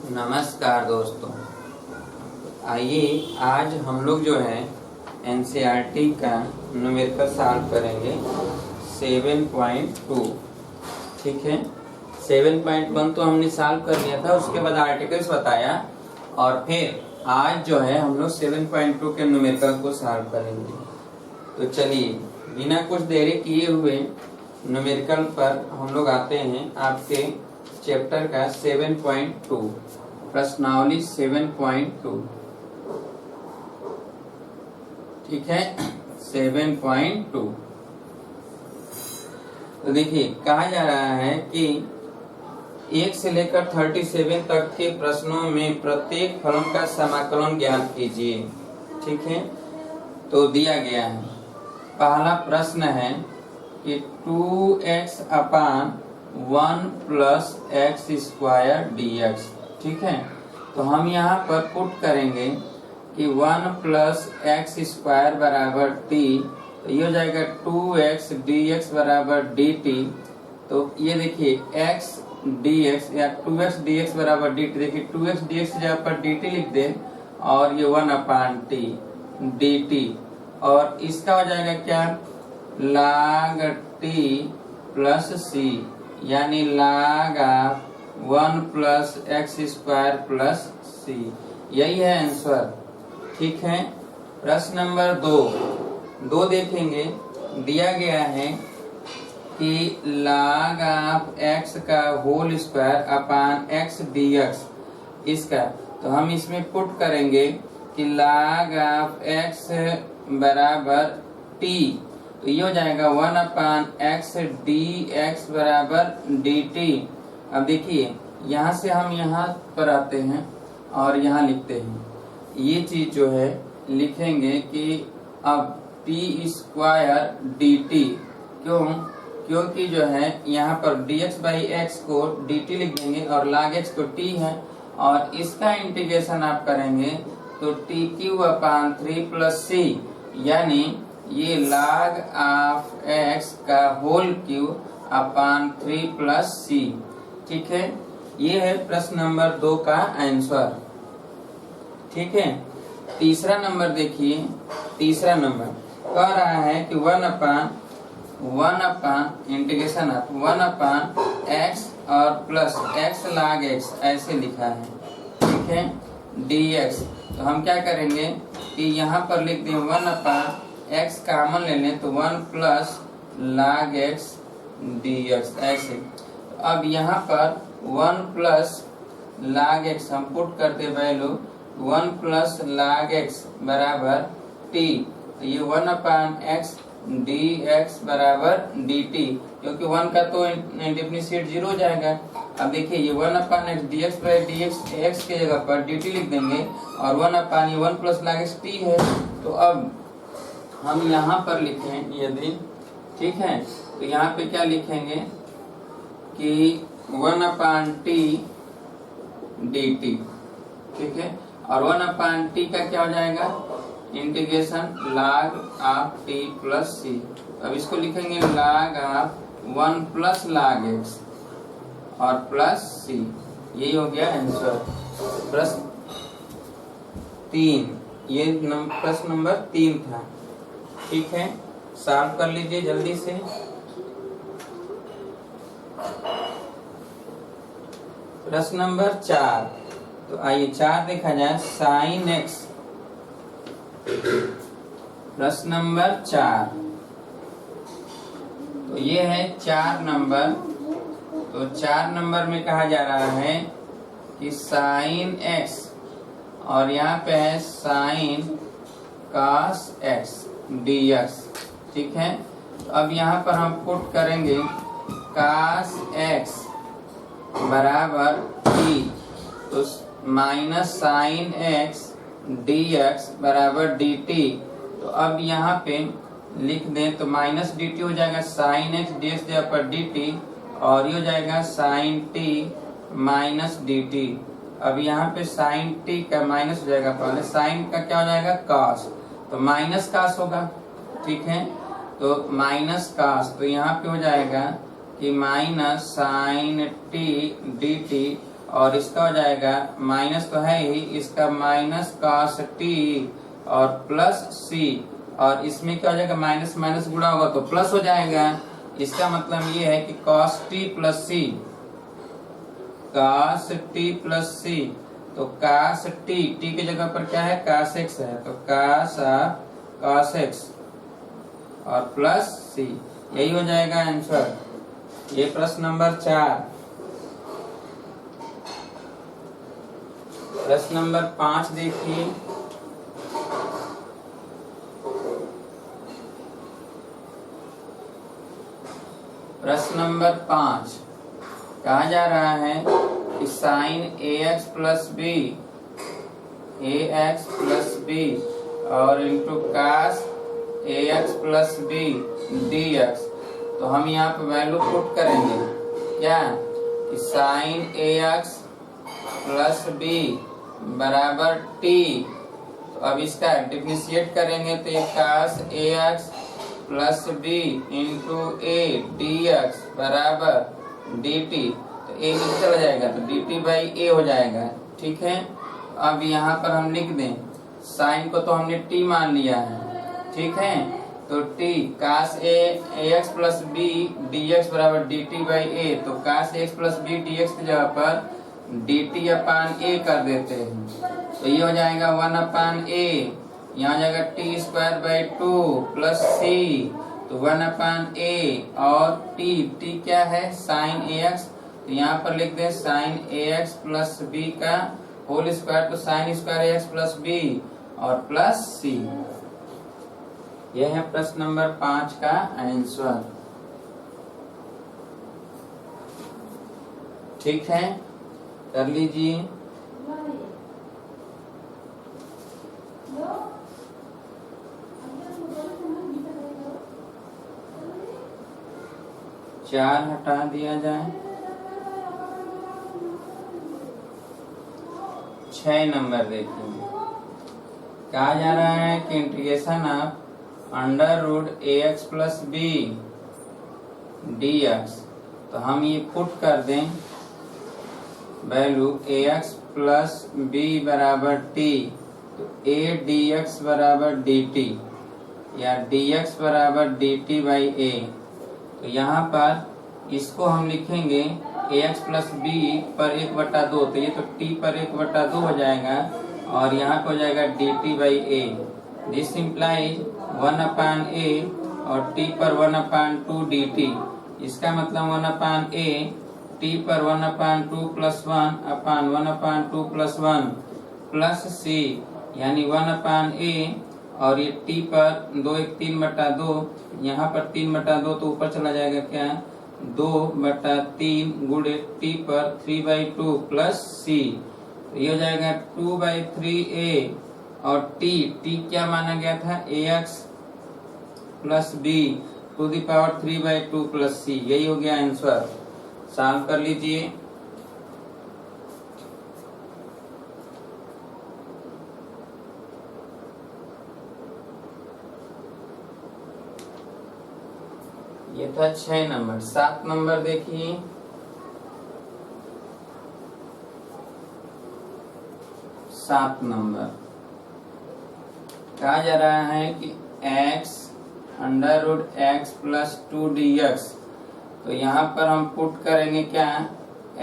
नमस्कार दोस्तों, आइए आज हम लोग जो है एनसीईआरटी का न्यूमेरिकल सॉल्व करेंगे 7.2। ठीक है, 7.1 तो हमने सॉल्व कर लिया था, उसके बाद आर्टिकल्स बताया और फिर आज जो है हम लोग 7.2 के न्यूमेरिकल को सॉल्व करेंगे। तो चलिए बिना कुछ देरी किए हुए न्यूमेरिकल पर हम लोग आते हैं। आपके चैप्टर का 7.2 प्रश्नावली 7.2। ठीक है, 7.2। तो देखिए कहा जा रहा है कि 1 से लेकर 37 तक के प्रश्नों में प्रत्येक फलन का समाकलन ज्ञात कीजिए। ठीक है, तो दिया गया है। पहला प्रश्न है कि 2x अपान 1 प्लस एक्स स्क्वायर dx। ठीक है, तो हम यहाँ पर पुट करेंगे कि 1 प्लस एक्स स्क्वायर बराबर t, तो ये हो जाएगा 2x dx बराबर dt। तो ये देखिए x dx या 2x dx बराबर dt, देखिए 2x dx से जगह पर dt लिख दे और ये 1 अपान t dt, और इसका हो जाएगा क्या, log t प्लस c, यानी log 1 plus x square plus c. यही है आंसर। ठीक है, प्रश्न नंबर 2 देखेंगे। दिया गया है कि log x का whole square upon x dx, इसका तो हम इसमें पुट करेंगे कि log x बराबर t, तो ये हो जाएगा 1 अपान एक्स dx बराबर dt। अब देखिए यहाँ से हम यहाँ पर आते हैं और यहाँ लिखते हैं, ये चीज जो है लिखेंगे कि अब t स्क्वायर dt, क्योंकि जो है यहाँ पर dx बाई एक्स को dt लिख देंगे और log x को t है, और इसका इंटीग्रेशन आप करेंगे तो t cube upon 3 plus c, यानी ये log ऑफ x का whole Q upon 3 plus c। ठीक है, ये है प्रश्न नंबर 2 का आंसर। ठीक है, तीसरा नंबर देखिए। तीसरा नंबर कह रहा है कि 1 अपान इंटीग्रेशन ऑफ 1 अपान एक्स और प्लस एक्स log x ऐसे लिखा है। ठीक है, dx, तो हम क्या करेंगे कि यहाँ पर लिख दें 1 अपान x कॉमन ले लें तो 1 प्लस log x dx ऐसे। अब यहाँ पर 1 प्लस log x हम पुट करते वैल्यू 1 प्लस log x बराबर t, तो ये 1 अपान x dx बराबर dt, क्योंकि 1 का तो डिफरेंशिएट 0 हो जाएगा। अब देखिए ये 1 अपान x dx by dx x के जगह पर dt लिख देंगे और 1 अपान ये 1 प्लस log x t है। तो अब हम यहाँ पर लिखें यदि, ठीक है, तो यहाँ पे क्या लिखेंगे कि 1 अपान t dt। ठीक है, और 1 अपान t का क्या हो जाएगा, integration log of t plus c। अब इसको लिखेंगे log of 1 plus log x और प्लस c। यही हो गया आंसर। प्रश्न 3, ये प्रश्न नंबर 3 था। ठीक है, सॉल्व कर लीजिए जल्दी से। प्रश्न नंबर 4, तो आइए 4 देखा जाए। साइन एक्स, प्रश्न नंबर 4, तो ये है 4 नंबर। तो 4 नंबर में कहा जा रहा है कि साइन एक्स, और यहाँ पे है साइन कॉस एक्स dx। ठीक है, तो अब यहाँ पर हम पुट करेंगे cos x बराबर t, तो माइनस साइन x dx बराबर dt। तो अब यहाँ पे लिख दें तो माइनस dt हो जाएगा साइन x dx जगह पर dt, और ये हो जाएगा साइन t माइनस dt। अब यहाँ पे साइन t का माइनस हो जाएगा, पहले साइन का क्या हो जाएगा cos, तो माइनस cos होगा। ठीक है, तो माइनस cos, तो यहाँ पे हो जाएगा कि माइनस साइन t dt और इसका हो जाएगा माइनस तो है ही, इसका माइनस कॉस टी और प्लस सी, और इसमें क्या हो जाएगा माइनस माइनस गुणा होगा तो प्लस हो जाएगा। इसका मतलब ये है कि कॉस टी प्लस सी, कॉस टी प्लस सी, तो कॉस टी, टी की जगह पर क्या है कॉस एक्स है, तो कॉस एक्स और प्लस सी, यही हो जाएगा आंसर। ये प्रश्न नंबर 4। प्रश्न नंबर 5 देखिए। प्रश्न नंबर 5 कहा जा रहा है कि साइन ax प्लस बी और into cos ax plus B dx, तो हम यहाँ पे वैल्यू पुट करेंगे क्या कि साइन ax प्लस बी बराबर t, तो अब इसका डिफरेंशिएट करेंगे तो ये कास ax प्लस बी इंटू ए dx बराबर dt, तो a नीचे चला जाएगा तो dt बाई ए हो जाएगा। ठीक है, अब यहाँ पर हम लिख दें साइन को तो हमने t मान लिया है, ठीक है, तो t कास ax प्लस बी dx बराबर dt बाई ए, तो कास ax प्लस बी dx की जगह पर dt अपान a कर देते हैं, तो ये हो जाएगा 1 अपान a, यहाँ हो जाएगा टी स्क्वायर बाई 2 प्लस सी, तो 1 अपान a और t क्या है साइन ax, तो यहाँ पर लिख दें साइन ax प्लस b का होल स्क्वायर, तो sine square ax plus b और प्लस c। यह है प्रश्न नंबर 5 का आंसर। ठीक है, कर लीजिए। चार हटा दिया जाए। 6 नंबर देखिए। कहा जा रहा है कि integration of under root ax plus B dx, तो हम ये पुट कर दें वैल्यू ax प्लस बी बराबर t, तो a dx बराबर dt या dx बराबर dt बाई a, तो यहाँ पर इसको हम लिखेंगे ax प्लस बी पर 1/2, तो ये तो t पर 1/2 हो जाएगा और यहाँ पे हो जाएगा dt by a। This implies 1 upon a और t पर 1/2 dt, इसका मतलब 1 अपान a t पर 1/2 प्लस 1 अपान 1/2 प्लस 1 प्लस c, यानी 1 अपान a और ये t पर 2 1 3/2, यहाँ पर 3/2 तो ऊपर चला जाएगा क्या 2/3 गुणे t पर 3/2 प्लस c, तो ये हो जाएगा 2/3a और t क्या माना गया था ax plus b to the power 3/2 plus c, यही हो गया आंसर। सॉल्व कर लीजिए। ये था 6 नंबर। 7 नंबर देखिए। 7 नंबर कहा जा रहा है कि x under root x plus 2 dx, तो यहाँ पर हम पुट करेंगे क्या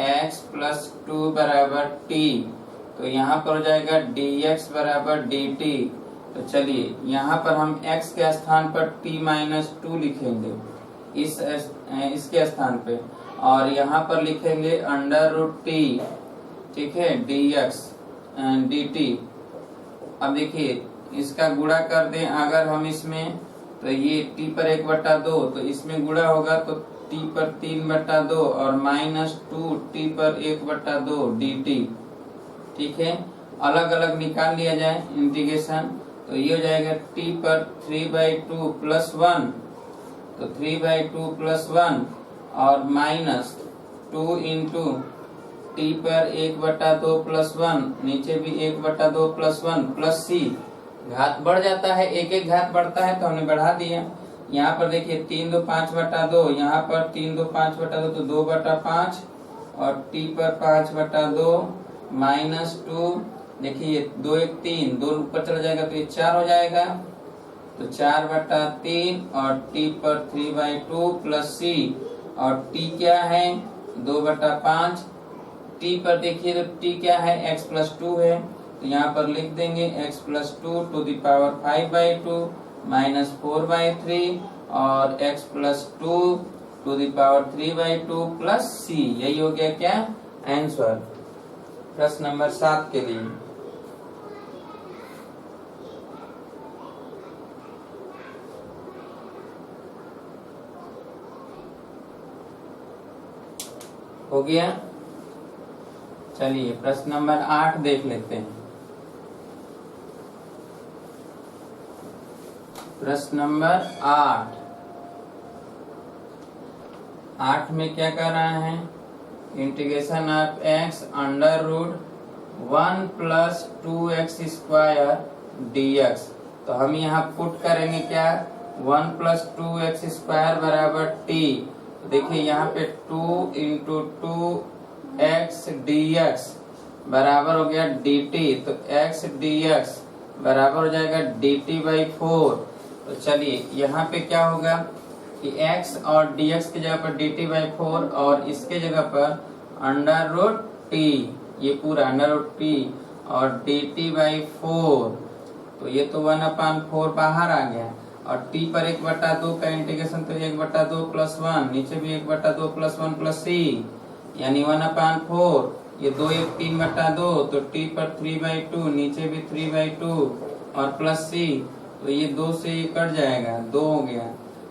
x प्लस 2 बराबर t, तो यहाँ पर हो जाएगा dx बराबर dt, तो चलिए यहाँ पर हम x के स्थान पर t माइनस 2 लिखेंगे इसके स्थान पे, और यहाँ पर लिखेंगे अंडर रूट t, ठीक है, dx dt। अब देखिए इसका गुणा कर दें अगर हम इसमें, तो ये t पर 1/2, तो इसमें गुणा होगा तो t पर 3/2 और माइनस 2 t पर 1/2 dt, ठीक है, अलग अलग निकाल लिया जाए इंटीग्रेशन, तो ये हो जाएगा t पर 3/2 प्लस 1, तो 3/2 प्लस 1 और माइनस 2 इंटू t पर 1/2 प्लस 1, नीचे भी 1/2 प्लस 1 प्लस c, घात बढ़ जाता है, एक एक घात बढ़ता है तो हमने बढ़ा दिया। यहाँ पर देखिए 3 2 5/2, यहाँ पर 3 2 5/2 तो 2/5 और टी पर 5/2 -2। देखिए 2 1 3, 2 ऊपर चला जाएगा तो ये 4 हो जाएगा, तो 4/3 और टी पर 3/2 प्लस सी, और टी क्या है 2/5। टी पर देखिए तो टी क्या है x+2 है, तो यहाँ पर लिख देंगे x+2 टू द पावर 5/2 -4/3 और x+2 to the power 3/2 plus c. यही हो गया क्या आंसर प्रश्न नंबर 7 के लिए। हो गया। चलिए प्रश्न नंबर 8 देख लेते हैं। प्रश्न नंबर 8 में क्या कर रहा है, integration of x √1 + 2x² dx। तो हम यहाँ पुट करेंगे क्या 1 + 2x² बराबर t। तो देखिए यहाँ पे 2 × 2x dx बराबर हो गया dt, तो x dx बराबर हो जाएगा dt/4। तो चलिए यहाँ पे क्या होगा कि x और dx की जगह पर dt/4 और इसके जगह पर √t, ये पूरा √t और dt/4। तो ये तो 1/4 बाहर आ गया, और t पर 1/2 का इंटीग्रेशन तो 1/2 + 1, नीचे भी 1/2 + 1 प्लस c, यानी 1/4। ये 2 1 3/2, तो t पर 3/2, नीचे भी 3/2 और प्लस c, तो ये 2 से ये कट जाएगा, 2 हो गया,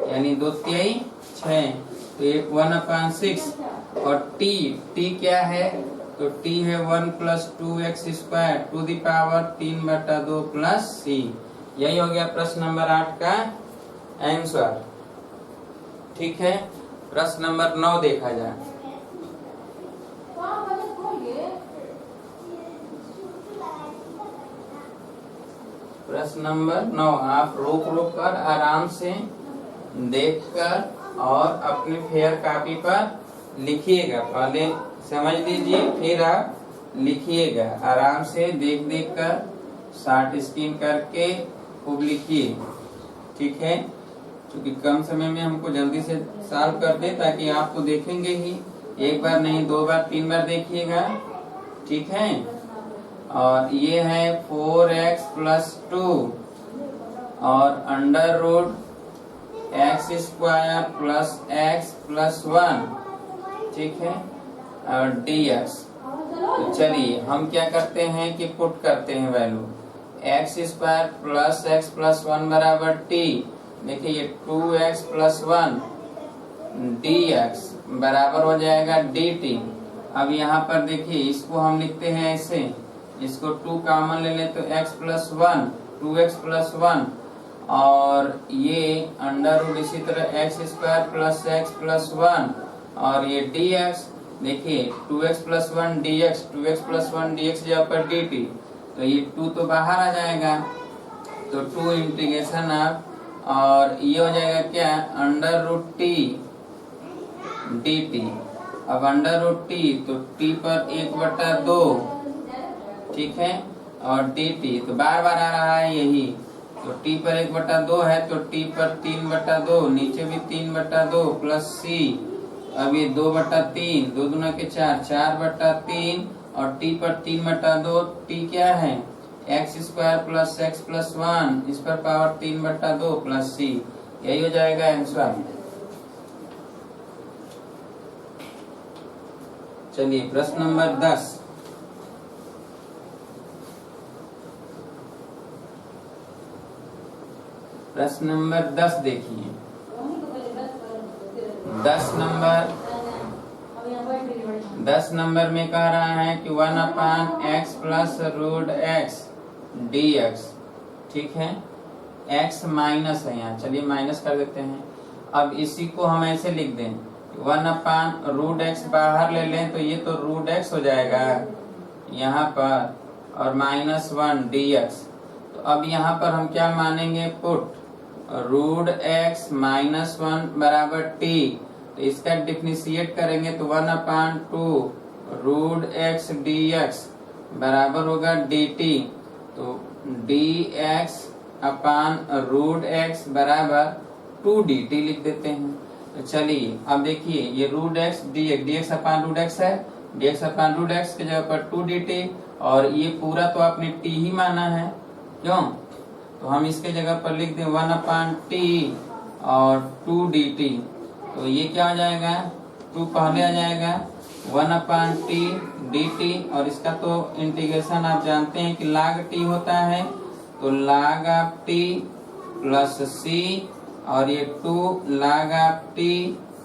यानी 2 3 6, तो ये 1/6। और t क्या है, तो t है 1 + 2x² to the power 3/2 plus c। यही हो गया प्रश्न नंबर 8 का आंसर। ठीक है, प्रश्न नंबर 9 देखा जाए। प्रश्न नंबर 9 आप रोक कर आराम से देखकर और अपने फेयर कॉपी पर लिखिएगा। पहले समझ लीजिए फिर आप लिखिएगा, आराम से देख कर शॉर्ट स्क्रीन करके खूब लिखिए। ठीक है, क्योंकि कम समय में हमको जल्दी से सॉल्व कर दे, ताकि आप तो देखेंगे ही, एक बार नहीं 2 बार 3 बार देखिएगा। ठीक है, और ये है 4x + 2 और √x² + x + 1, ठीक है, और dx। तो चलिए हम क्या करते हैं कि पुट करते हैं वैल्यू x² + x + 1 बराबर t। देखिए ये 2x + 1 dx बराबर हो जाएगा dt। अब यहाँ पर देखिए इसको हम लिखते हैं ऐसे, इसको 2 कॉमन ले लें तो x + 1 2x + 1, और ये √ इसी तरह x² + x + 1 और ये dx। देखिए 2x + 1 dx, 2x + 1 dx जहाँ पर dt, तो ये 2 तो बाहर आ जाएगा, तो 2 इंटीग्रेशन ऑफ, और ये हो जाएगा क्या √t dt। अब √t तो t पर 1/2, ठीक है, और dt तो बार बार आ रहा है यही, तो t पर 1/2 है तो t पर 3/2, नीचे भी 3/2 प्लस c। अब ये 2/3, 2 दूना के 4, 4/3 और t पर 3/2, t क्या है x² + x + 1, इस पर पावर 3/2 प्लस c। यही हो जाएगा आंसर। चलिए प्रश्न नंबर 10। प्रश्न नंबर 10 देखिए। 10 नंबर में कह रहा है कि 1/x + √x dx, ठीक है, x माइनस है यहाँ, चलिए माइनस कर देते हैं। अब इसी को हम ऐसे लिख दें 1/√x बाहर ले लें तो ये तो √x हो जाएगा यहाँ पर, और -1 dx। तो अब यहाँ पर हम क्या मानेंगे, पुट √x - 1 बराबर t। तो इसका डिफरेंशिएट करेंगे तो 1/2 रूट एक्स डी एक्स बराबर होगा dt। तो dx अपान रूट एक्स बराबर 2dt लिख देते हैं। तो चलिए अब देखिए ये root x dx upon root x है, dx अपान रूट एक्स की जगह पर 2dt, और ये पूरा तो आपने t ही माना है, क्यों? तो हम इसके जगह पर लिख दें 1/t और 2dt। तो ये क्या हो जाएगा, 2 पहले आ जाएगा, 1/t dt, और इसका तो इंटीग्रेशन आप जानते हैं कि log t होता है, तो log of t plus c, और ये 2 log ऑफ t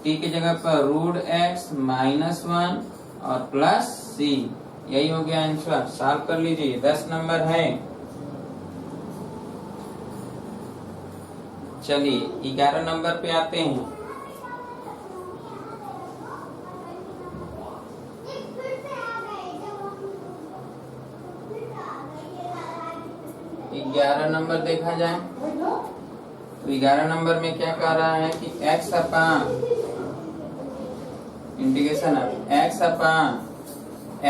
की जगह पर रूट एक्स -1 और प्लस c। यही हो गया आंसर। सॉल्व कर लीजिए, 10 नंबर है। चलिए 11 नंबर पे आते हैं। ग्यारह नंबर देखा जाए तो 11 नंबर में क्या कह रहा है कि x अपान इंटीग्रेशन x अपान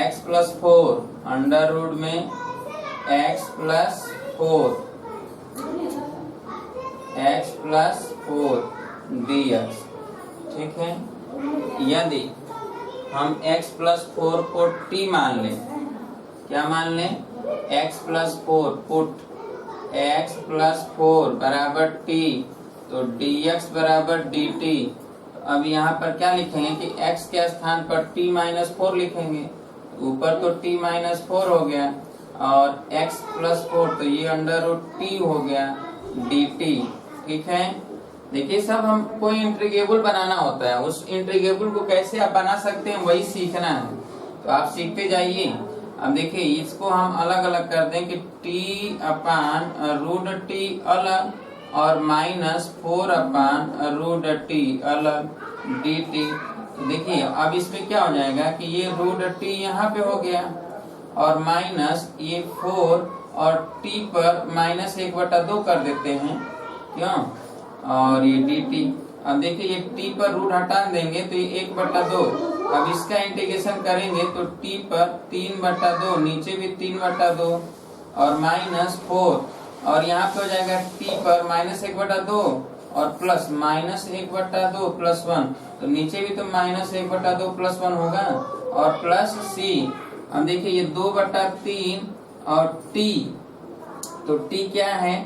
x प्लस 4 अंडर रूट में x प्लस 4 dx। ठीक है, यदि हम x प्लस 4 को t मान लें, क्या मान लें, x plus 4 put x plus 4 बराबर t, तो dx बराबर dt। अब यहाँ पर क्या लिखेंगे कि x के स्थान पर t माइनस 4 लिखेंगे, ऊपर तो t माइनस 4 हो गया और x प्लस 4, तो ये अंडर रूट t हो गया dt। ठीक है, देखिए सब हमको इंटीग्रेबल बनाना होता है, उस इंटीग्रेबल को कैसे आप बना सकते हैं वही सीखना है, तो आप सीखते जाइए। अब देखिए इसको हम अलग अलग कर दें कि t अपान रूट t अलग और -4 अपान रूट t अलग dt। तो देखिए अब इसमें क्या हो जाएगा कि ये रूट t यहाँ पे हो गया और माइनस ये 4 और t पर -1/2 कर देते हैं, क्यों, और ये dt। अब देखिए ये t पर रूट हटा देंगे तो ये 1/2। अब इसका इंटीग्रेशन करेंगे तो t पर 3/2, नीचे भी 3/2 और -4, और यहाँ पे हो जाएगा t पर -1/2 और प्लस -1/2 प्लस 1, तो नीचे भी तो -1/2 प्लस 1 होगा और प्लस c। अब देखिए ये 2/3 और t, तो t क्या है,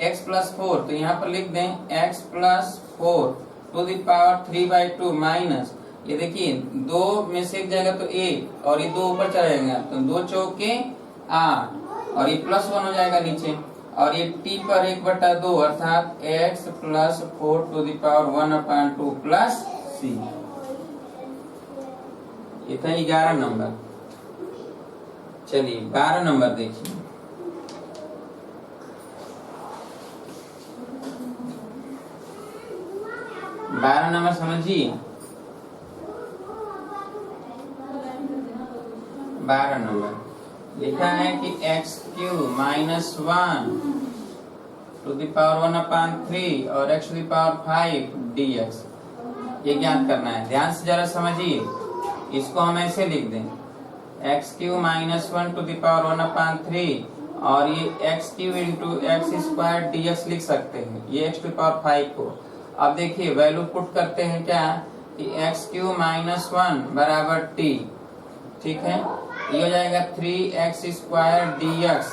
x प्लस 4, तो यहाँ पर लिख दें x plus 4 to the power 3/2 minus, ये देखिए 2 में से एक जाएगा तो 1 और ये 2 ऊपर चला जाएगा, तो 2 चौके 8 और ये प्लस 1 हो जाएगा नीचे, और ये t पर 1/2 अर्थात x plus 4 to the power 1/2 plus c। ये था 11 नंबर। चलिए 12 नंबर देखिए। बारह नंबर समझिए, 12 नंबर लिखा है कि x³ -1 टू द पावर 1/3 और x to the power 5 dx। ये ज्ञात करना है, ध्यान से जरा समझिए। इसको हम ऐसे लिख दें x³ -1 टू द पावर 1/3 और ये x³ इंटू x² dx लिख सकते हैं, ये x टू द पावर 5 को। अब देखिए वैल्यू पुट करते हैं क्या कि x³ -1 बराबर t। ठीक है, ये हो जाएगा 3x² dx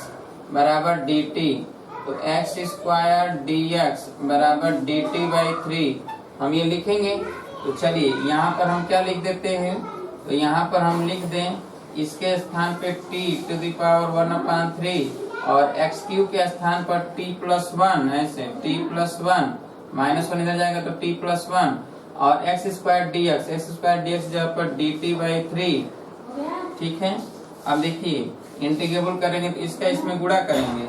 बराबर dt, तो x² dx बराबर dt/3 हम ये लिखेंगे। तो चलिए यहाँ पर हम क्या लिख देते हैं, तो यहाँ पर हम लिख दें इसके स्थान पे t टू द पावर 1/3 और x³ के स्थान पर t प्लस 1, ऐसे t प्लस 1 -1 इधर जाएगा तो t प्लस 1 और x² dx जहाँ पर dt/3। ठीक है, अब देखिए इंटीग्रेबल करेंगे तो इसका इसमें गुणा करेंगे,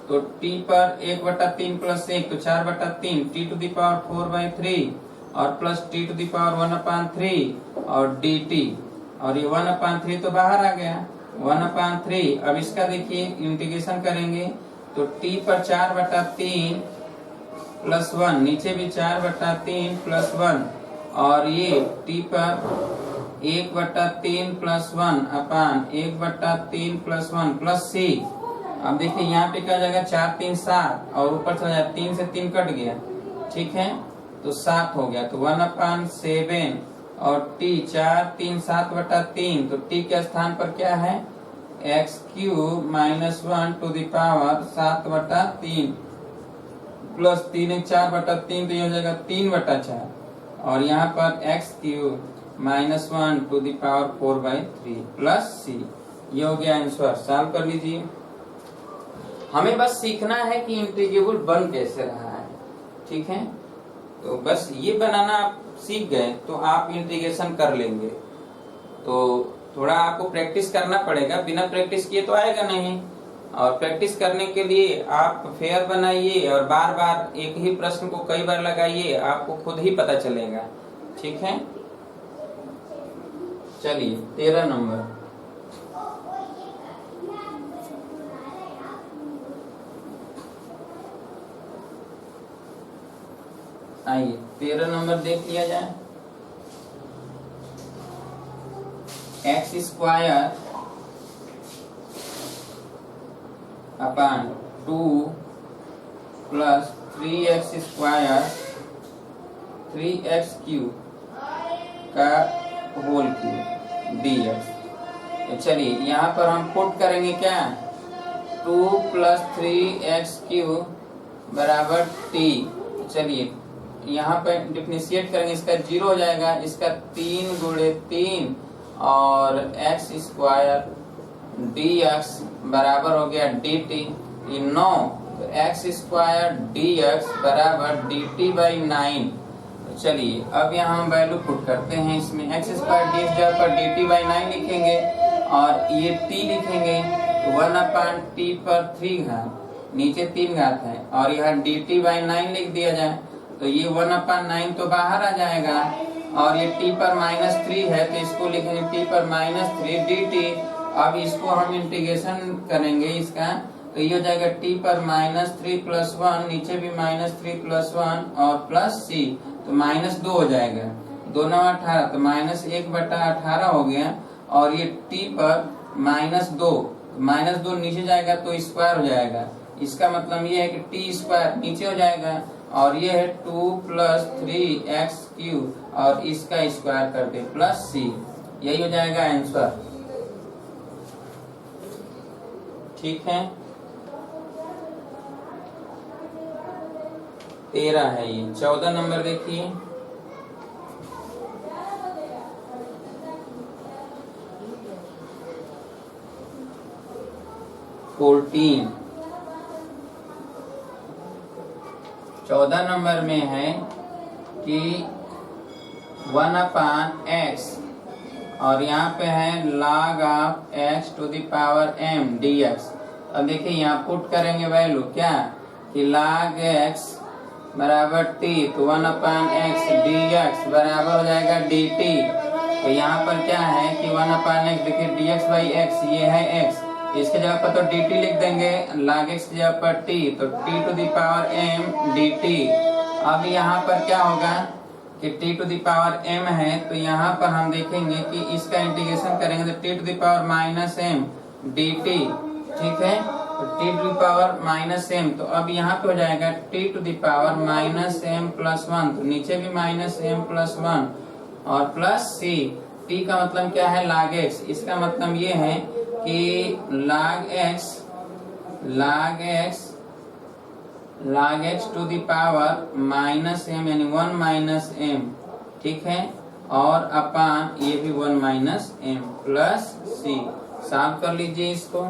तो t पर 1/3 प्लस 1 तो 4/3 t टू द पावर 4/3 और plus t to the power 1/3 और dt, और ये 1/3 तो बाहर आ गया 1/3। अब इसका देखिए इंटीग्रेशन करेंगे तो t पर 4/3 प्लस 1, नीचे भी 4/3 प्लस 1 और ये टी पर 1/3 + 1 अपान 1/3 + 1 प्लस सी। अब देखिए यहाँ पे क्या जाएगा, 4 3 7 और ऊपर चला जाए 3 से 3 कट गया, ठीक है, तो 7 हो गया। तो 1/7 और टी 4 3 7/3, तो टी के स्थान पर क्या है, x³ - 1 to the power 7/3 plus 3 1 4/3, तो ये हो जाएगा 3/4 और यहाँ पर x³ - 1 to the power 4/3 plus c. ये हो गया आंसर। सॉल्व कर लीजिए। हमें बस सीखना है कि इंटीग्रेबल बन कैसे रहा है, ठीक है। तो बस ये बनाना आप सीख गए तो आप इंटीग्रेशन कर लेंगे। तो थोड़ा आपको प्रैक्टिस करना पड़ेगा, बिना प्रैक्टिस किए तो आएगा नहीं। और प्रैक्टिस करने के लिए आप फेयर बनाइए और बार बार एक ही प्रश्न को कई बार लगाइए, आपको खुद ही पता चलेगा, ठीक है। चलिए 13 नंबर। आइए 13 नंबर देख लिया जाए। x² अपान 2 प्लस 3x² 3x³ का होल क्यूब dx। तो चलिए यहाँ पर हम पुट करेंगे क्या, 2 + 3x³ बराबर t। चलिए यहाँ पर डिफरेंशिएट करेंगे, इसका 0 हो जाएगा, इसका 3 × 3 और x² dx बराबर हो गया dt, ये 9, तो x² dx बराबर dt/9। तो चलिए अब यहाँ हम वैल्यू पुट करते हैं, इसमें x² dx जगह पर dt/9 लिखेंगे और ये t लिखेंगे, तो 1/t पर 3 घात, नीचे 3 घात है और यहाँ dt/9 लिख दिया जाए, तो ये 1/9 तो बाहर आ जाएगा और ये t पर -3 है, तो इसको लिखेंगे t पर -3 dt। अब इसको हम इंटीग्रेशन करेंगे इसका, तो ये हो जाएगा t पर -3 + 1, नीचे भी -3 + 1 और प्लस c, तो -2 हो जाएगा, 2 9 18, तो -1/18 हो गया। और ये t पर -2 नीचे जाएगा तो स्क्वायर हो जाएगा, इसका मतलब ये है कि t² नीचे हो जाएगा और ये है 2 + 3x³ और इसका स्क्वायर करके प्लस c। यही हो जाएगा आंसर, ठीक है। 13 है ये। 14 नंबर देखिए। फोर्टीन 14 नंबर में है कि 1/x और यहाँ पे है log of x to the power m dx। अब देखिए यहाँ पुट करेंगे वैल्यू क्या, कि log x बराबर t, तो 1/x dx बराबर हो जाएगा dt। तो यहाँ पर क्या है कि 1/x, देखिए dx/x ये है x, इसके जगह पर तो dt लिख देंगे, log x की जगह पर t, तो t to the power m dt। अब यहाँ पर क्या होगा कि t to the power m है, तो यहाँ पर हम देखेंगे कि इसका इंटीग्रेशन करेंगे तो t to the power -m dt, ठीक है। तो t to the power -m, तो अब यहाँ पे हो जाएगा t to the power -m + 1, तो नीचे भी -m + 1 और प्लस c। t का मतलब क्या है, log x, इसका मतलब ये है कि log x to the power -m यानी 1 - m, ठीक है, और अपान ये भी 1 - m प्लस c। सॉल्व कर लीजिए इसको।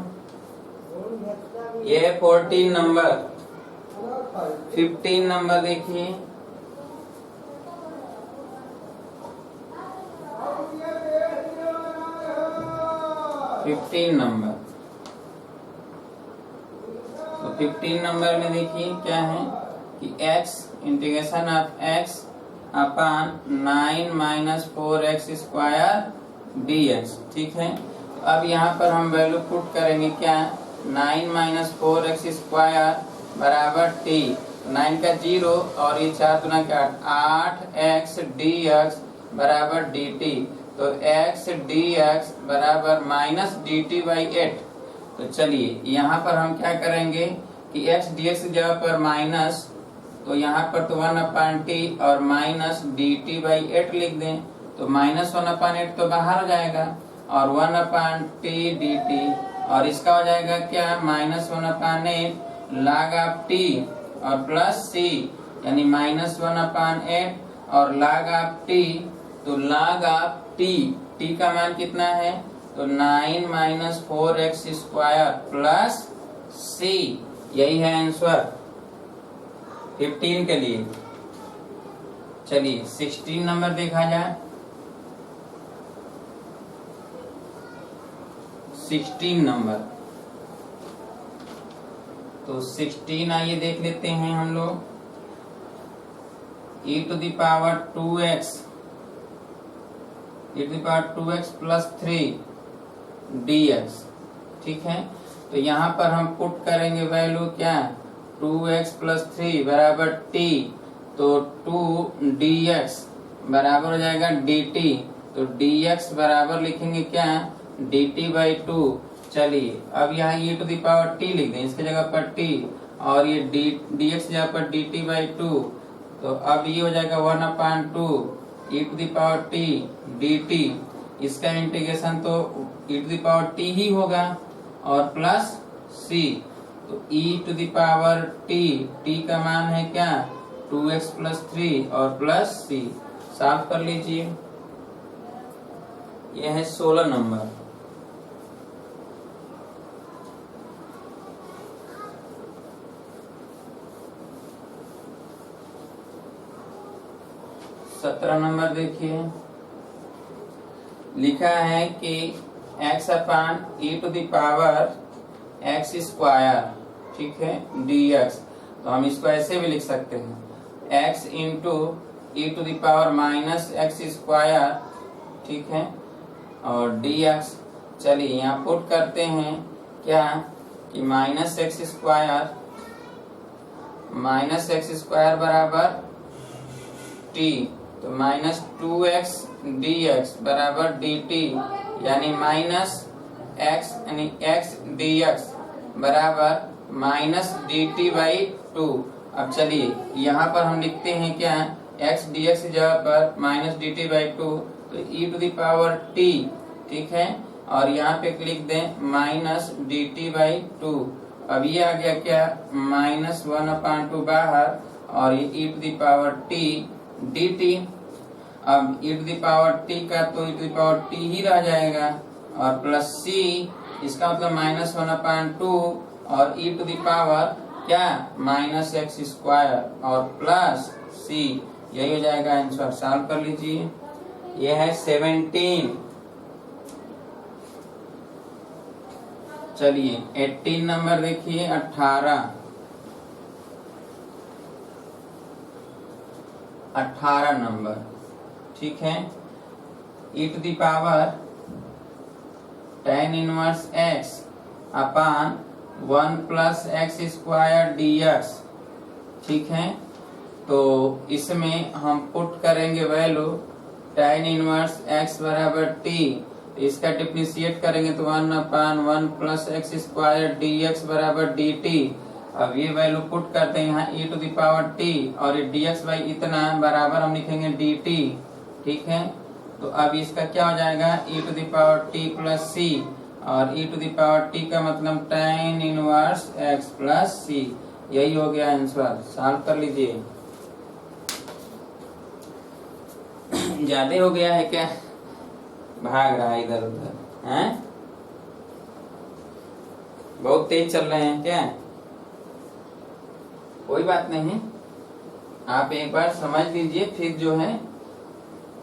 ये 14 नंबर। 15 नंबर देखिए। नंबर, तो 15 नंबर में देखिए क्या है कि x integration of x upon 9 - 4x² dx, ठीक है। अब यहाँ पर हम वैल्यू पुट करेंगे क्या, 9 - 4x² बराबर t, 9 का 0 और ये 4 दूना का 8 एक्स डी एक्स बराबर डी टी। तो एक्स डी एक्स बराबर माइनस डी टी बाई 8। तो चलिए यहाँ पर हम क्या करेंगे कि एक्स डी एक्स की जगह पर माइनस, तो यहाँ पर तो 1/t और माइनस डी टी बाई 8 लिख दें। तो माइनस 1/8 तो बाहर हो जाएगा और 1/t डी टी, और इसका हो जाएगा क्या माइनस 1/8 log ऑफ t और प्लस c, यानी माइनस 1/8 और log ऑफ t। तो log ऑफ t का मान कितना है, तो 9 minus 4x square plus c। यही है आंसर 15 के लिए। चलिए 16 नंबर देखा जाए। 16 नंबर, तो 16 आइए देख लेते हैं हम लोग। e to the power 2x plus 3 dx। ठीक है, तो यहाँ पर हम पुट करेंगे वैल्यू क्या, 2x प्लस 3 बराबर t। तो 2 dx बराबर हो जाएगा dt। तो dx बराबर लिखेंगे क्या, dt बाई 2। चलिए अब यहाँ e to the power t लिख दें इसके जगह पर t, और ये dx की जगह पर dt बाई 2। तो अब ये हो जाएगा 1/2 e to the power t dt। इसका इंटीग्रेशन तो e to the power t ही होगा और प्लस c। तो e to the power t का मान है क्या, 2x प्लस 3 और प्लस c। सॉल्व कर लीजिए। यह है 16 नंबर। सत्रह नंबर देखिए, लिखा है कि x upon e to the power x square, ठीक है, dx। तो हम इसको ऐसे भी लिख सकते हैं x into e to the power minus x square, ठीक है, और dx। चलिए यहाँ पुट करते हैं क्या कि माइनस एक्स स्क्वायर बराबर t। तो माइनस 2x dx बराबर dt, यानी माइनस x यानी x dx बराबर माइनस dt बाई 2। अब चलिए यहाँ पर हम लिखते हैं क्या, x dx की जगह पर माइनस dt बाई 2। तो e to the power t, ठीक है, और यहाँ पे लिख दें माइनस dt बाई 2। अब ये आ गया क्या, माइनस 1/2 बाहर और ये e to the power t dt। अब e to the power t का तो e to the power t ही रह जाएगा और प्लस c, इसका मतलब माइनस 1/2 और e टू द पावर क्या माइनस एक्स स्क्वायर और प्लस c। यही हो जाएगा आंसर। सॉल्व कर लीजिए। यह है 17। चलिए 18 नंबर देखिए। 18 नंबर, ठीक है, e to the power tan inverse x upon 1 plus x square dx, ठीक है। तो इसमें हम पुट करेंगे वैल्यू tan इनवर्स x बराबर t। इसका डिफरेंशिएट करेंगे तो 1/1 प्लस एक्स स्क्वायर dx बराबर dt। अब ये वैल्यू पुट करते हैं यहाँ e to the power t और ये dx बाई इतना बराबर हम लिखेंगे dt, ठीक है। तो अब इसका क्या हो जाएगा, e to the power t plus c, और e to the power t का मतलब tan inverse x plus c। यही हो गया आंसर। सॉल्व कर लीजिए। ज्यादा हो गया है क्या, भाग रहा है इधर उधर, हैं? बहुत तेज चल रहे हैं क्या? कोई बात नहीं, आप एक बार समझ लीजिए, फिर जो है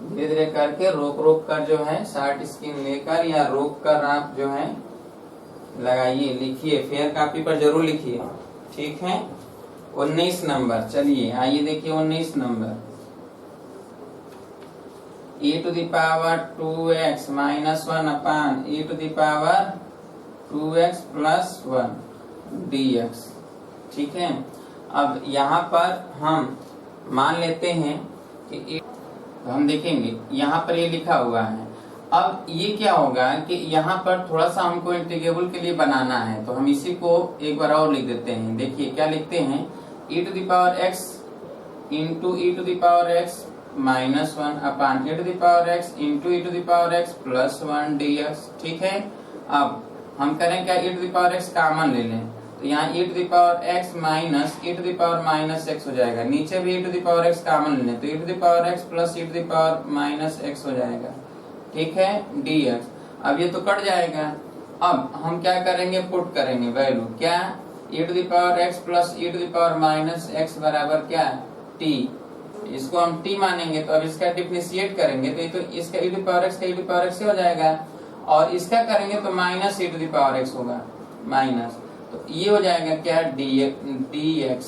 धीरे धीरे करके रोक रोक कर जो है शार्ट स्क्रीन लेकर या रोक कर आप जो है लगाइए, लिखिए, फेयर कॉपी पर जरूर लिखिए, ठीक है। 19 नंबर, चलिए आइए देखिए 19 number. e to the power 2x minus 1 upon e to the power 2x plus 1 dx, ठीक है। अब यहाँ पर हम मान लेते हैं कि तो हम देखेंगे यहाँ पर ये लिखा हुआ है। अब ये क्या होगा कि यहाँ पर थोड़ा सा हमको इंटीग्रेबल के लिए बनाना है, तो हम इसी को एक बार और लिख देते हैं। देखिए क्या लिखते हैं, e⁻x इंटू e⁻x -1 अपान e⁻x इंटू e⁻x +1 dx। ठीक है, अब हम करें क्या, e⁻x कॉमन ले लें, तो यहाँ e⁻x माइनस e⁻x हो जाएगा, नीचे भी e⁻x कॉमन ले लें तो e⁻x प्लस e⁻x हो जाएगा। ठीक है, dx। अब ये तो कट जाएगा। अब हम क्या करेंगे, पुट करेंगे वैल्यू, क्या e⁻x प्लस e⁻x बराबर क्या, t। इसको हम t मानेंगे, तो अब इसका डिफरेंशिएट करेंगे तो ये तो इसका e⁻x का e⁻x से हो जाएगा, और इसका करेंगे तो माइनस e⁻x होगा, माइनस, तो ये हो जाएगा क्या, dx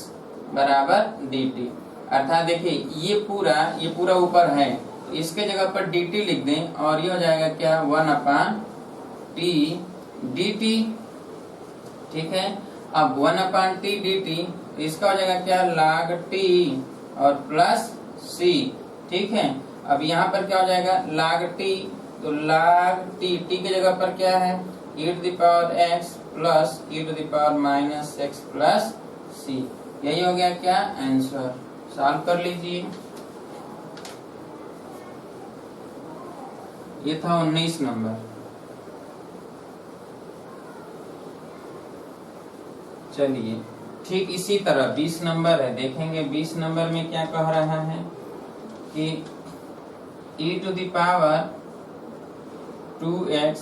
बराबर dt। अर्थात देखिए ये पूरा ऊपर है, तो इसके जगह पर dt लिख दें, और ये हो जाएगा क्या, 1/t dt। ठीक है, अब 1/t dt, इसका हो जाएगा क्या, log t और प्लस c। ठीक है, अब यहाँ पर क्या हो जाएगा, log t, तो log t की जगह पर क्या है, e⁻x plus e⁻x plus c। यही हो गया क्या, आंसर। सॉल्व कर लीजिए। ये था 19 नंबर। चलिए ठीक इसी तरह 20 नंबर है, देखेंगे 20 नंबर में क्या कह रहा है कि e⁻2x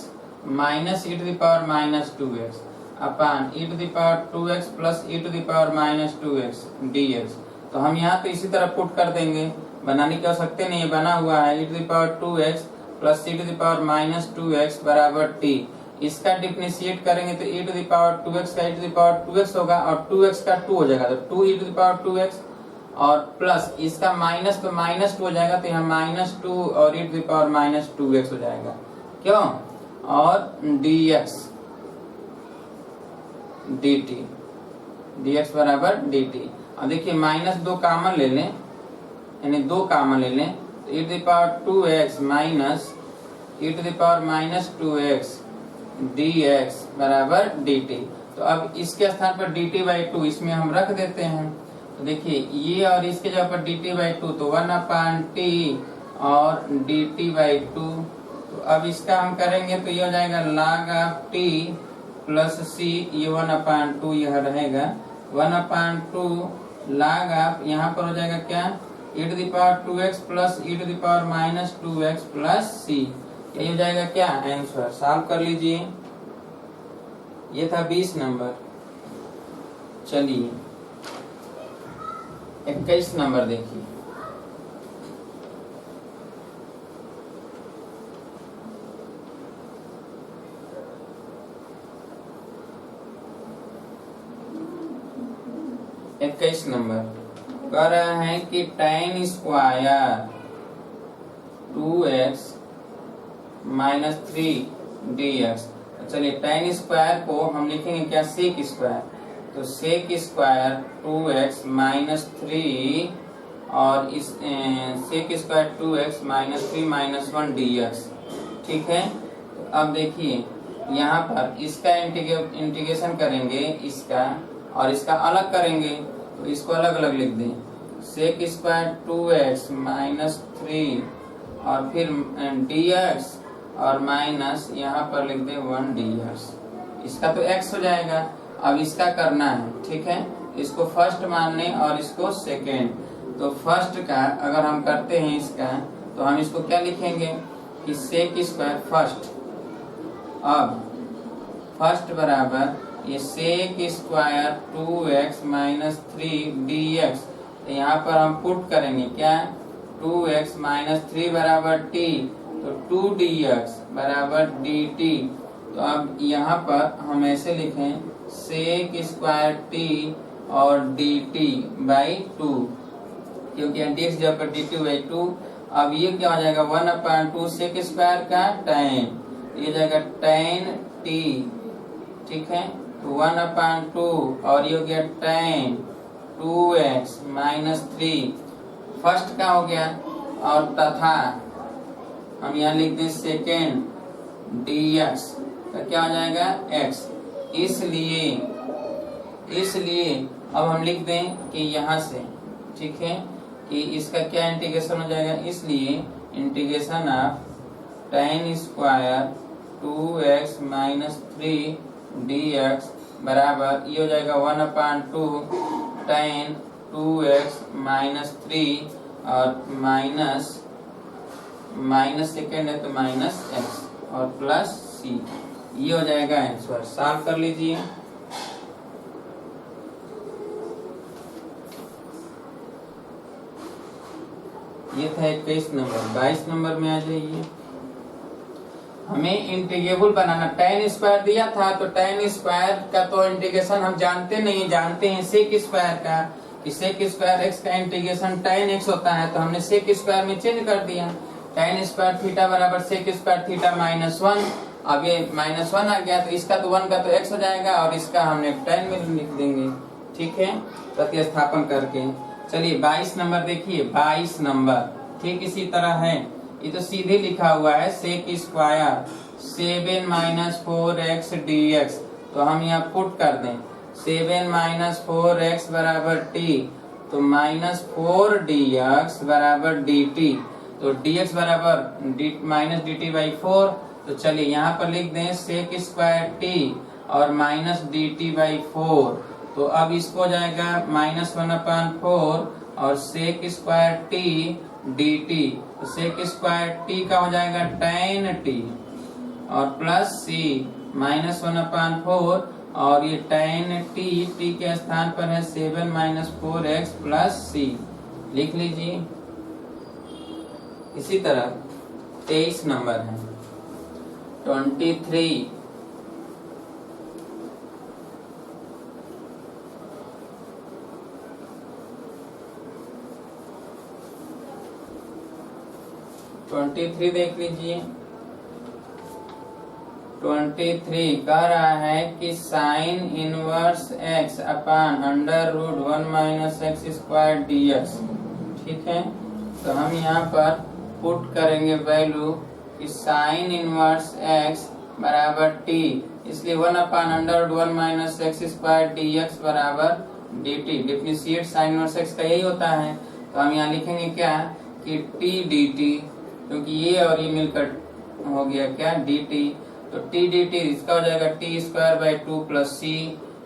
माइनस e⁻2x अपान e⁻2x प्लस e⁻2x dx। तो हम यहाँ तो इसी तरह पुट कर देंगे, बनाने की आवश्यकता नहीं है, बना हुआ है e⁻2x प्लस e⁻2x बराबर t। इसका डिफरेंशिएट करेंगे तो e⁻2x का e⁻2x होगा, और 2x का 2 हो जाएगा, तो 2e⁻2x, और प्लस इसका माइनस तो -2 हो जाएगा, तो यहाँ -2 और e⁻2x हो जाएगा, क्यों, और dx dt, dx बराबर dt। अब देखिए -2 कॉमन ले लें, यानी 2 कॉमन ले लें, तो e⁻2x माइनस e⁻2x dx बराबर dt। तो अब इसके स्थान पर dt/2 इसमें हम रख देते हैं, तो देखिए ये और इसके जगह पर dt/2, तो 1/t और dt/2। तो अब इसका हम करेंगे तो ये हो जाएगा log t प्लस c, ये 1/2 यह रहेगा, 1/2 log यहाँ पर हो जाएगा क्या, e⁻2x plus e⁻2x plus c। यही हो जाएगा क्या, आंसर। सॉल्व कर लीजिए। ये था 20 नंबर। चलिए 21 नंबर देखिए। इक्कीस नंबर कह रहा है कि tan square 2x minus 3 dx। चलिए tan स्क्वायर को हम लिखेंगे क्या, सेक स्क्वायर, तो सेक स्क्वायर 2x माइनस 3 और इस sec square 2x minus 3 minus 1 dx। ठीक है, तो अब देखिए यहाँ पर इसका इंटीग्रेशन करेंगे, इसका और इसका अलग करेंगे, तो इसको अलग अलग लिख दें, सेक स्क्वायर 2x माइनस 3 और फिर dx और माइनस यहाँ पर लिख दें 1 dx। इसका तो x हो जाएगा। अब इसका करना है, ठीक है, इसको फर्स्ट मान लें और इसको सेकेंड। तो फर्स्ट का अगर हम करते हैं इसका, तो हम इसको क्या लिखेंगे कि सेक स्क्वायर फर्स्ट, अब फर्स्ट बराबर ये सेक स्क्वायर 2x माइनस 3 dx। तो यहाँ पर हम पुट करेंगे क्या, 2x माइनस 3 बराबर t, तो 2 dx बराबर dt। तो अब यहाँ पर हम ऐसे लिखें सेक स्क्वायर t और dt बाई 2, क्योंकि dx जब पर dt बाई 2। अब ये क्या हो जाएगा, 1/2 सेक स्क्वायर का tan, ये जाएगा tan t। ठीक है, तो 1/2 और ये हो गया tan 2x माइनस 3 फर्स्ट का हो गया, और तथा हम यहाँ लिख दें सेकेंड dx तो क्या हो जाएगा x। इसलिए अब हम लिख दें कि यहाँ से, ठीक है, कि इसका क्या इंटीग्रेशन हो जाएगा, इसलिए integration of tan square 2x minus 3 dx बराबर ये हो जाएगा 1/2 tan 2x माइनस 3 और माइनस सेकेंड है तो माइनस x और प्लस c, ये हो जाएगा आंसर। सॉल्व कर लीजिए। ये था 21 नंबर। 22 नंबर में आ जाइए। हमें इंटीग्रेबल बनाना, tan स्क्वायर दिया था तो tan स्क्वायर का तो इंटीग्रेशन हम जानते नहीं, जानते हैं सेक स्क्वायर का, कि सेक स्क्वायर x का इंटीग्रेशन tan x होता है, तो हमने सेक स्क्वायर में चेंज कर दिया। tan स्क्वायर थीटा बराबर सेक स्क्वायर थीटा -1। अब ये -1 आ गया तो इसका तो 1 का तो x हो जाएगा और इसका हमने tan में लिख देंगे, ठीक है, प्रतिस्थापन करके। चलिए 22 नंबर देखिए। 22 नंबर ठीक इसी तरह है, ये तो सीधे लिखा हुआ है sec square 7 minus 4x dx, तो हम यहाँ पुट कर दें 7 माइनस 4x बराबर t, तो -4 dx बराबर dt, तो dx बराबर माइनस dt बाई 4। तो चलिए यहाँ पर लिख दें सेक स्क्वायर t और माइनस dt बाई 4, तो अब इसको हो जाएगा -1/4 और सेक स्क्वायर t dt, तो सेक स्क्वायर t का हो जाएगा tan t और प्लस c -1/4 और ये tan t के स्थान पर है 7 माइनस 4x प्लस c, लिख लीजिए। इसी तरह 23 नंबर है 23 देख लीजिए। 23 कह रहा है कि sine inverse x upon √1 minus x square dx, ठीक है, तो हम यहाँ पर पुट करेंगे वैल्यू कि साइन इनवर्स x बराबर t, इसलिए 1/√1 माइनस एक्स स्क्वायर dx बराबर dt। Differentiate sine inverse x का यही होता है, तो हम यहाँ लिखेंगे क्या कि t dt, क्योंकि ये और ये मिलकर हो गया क्या dt, तो t dt इसका हो जाएगा t square by 2 plus c,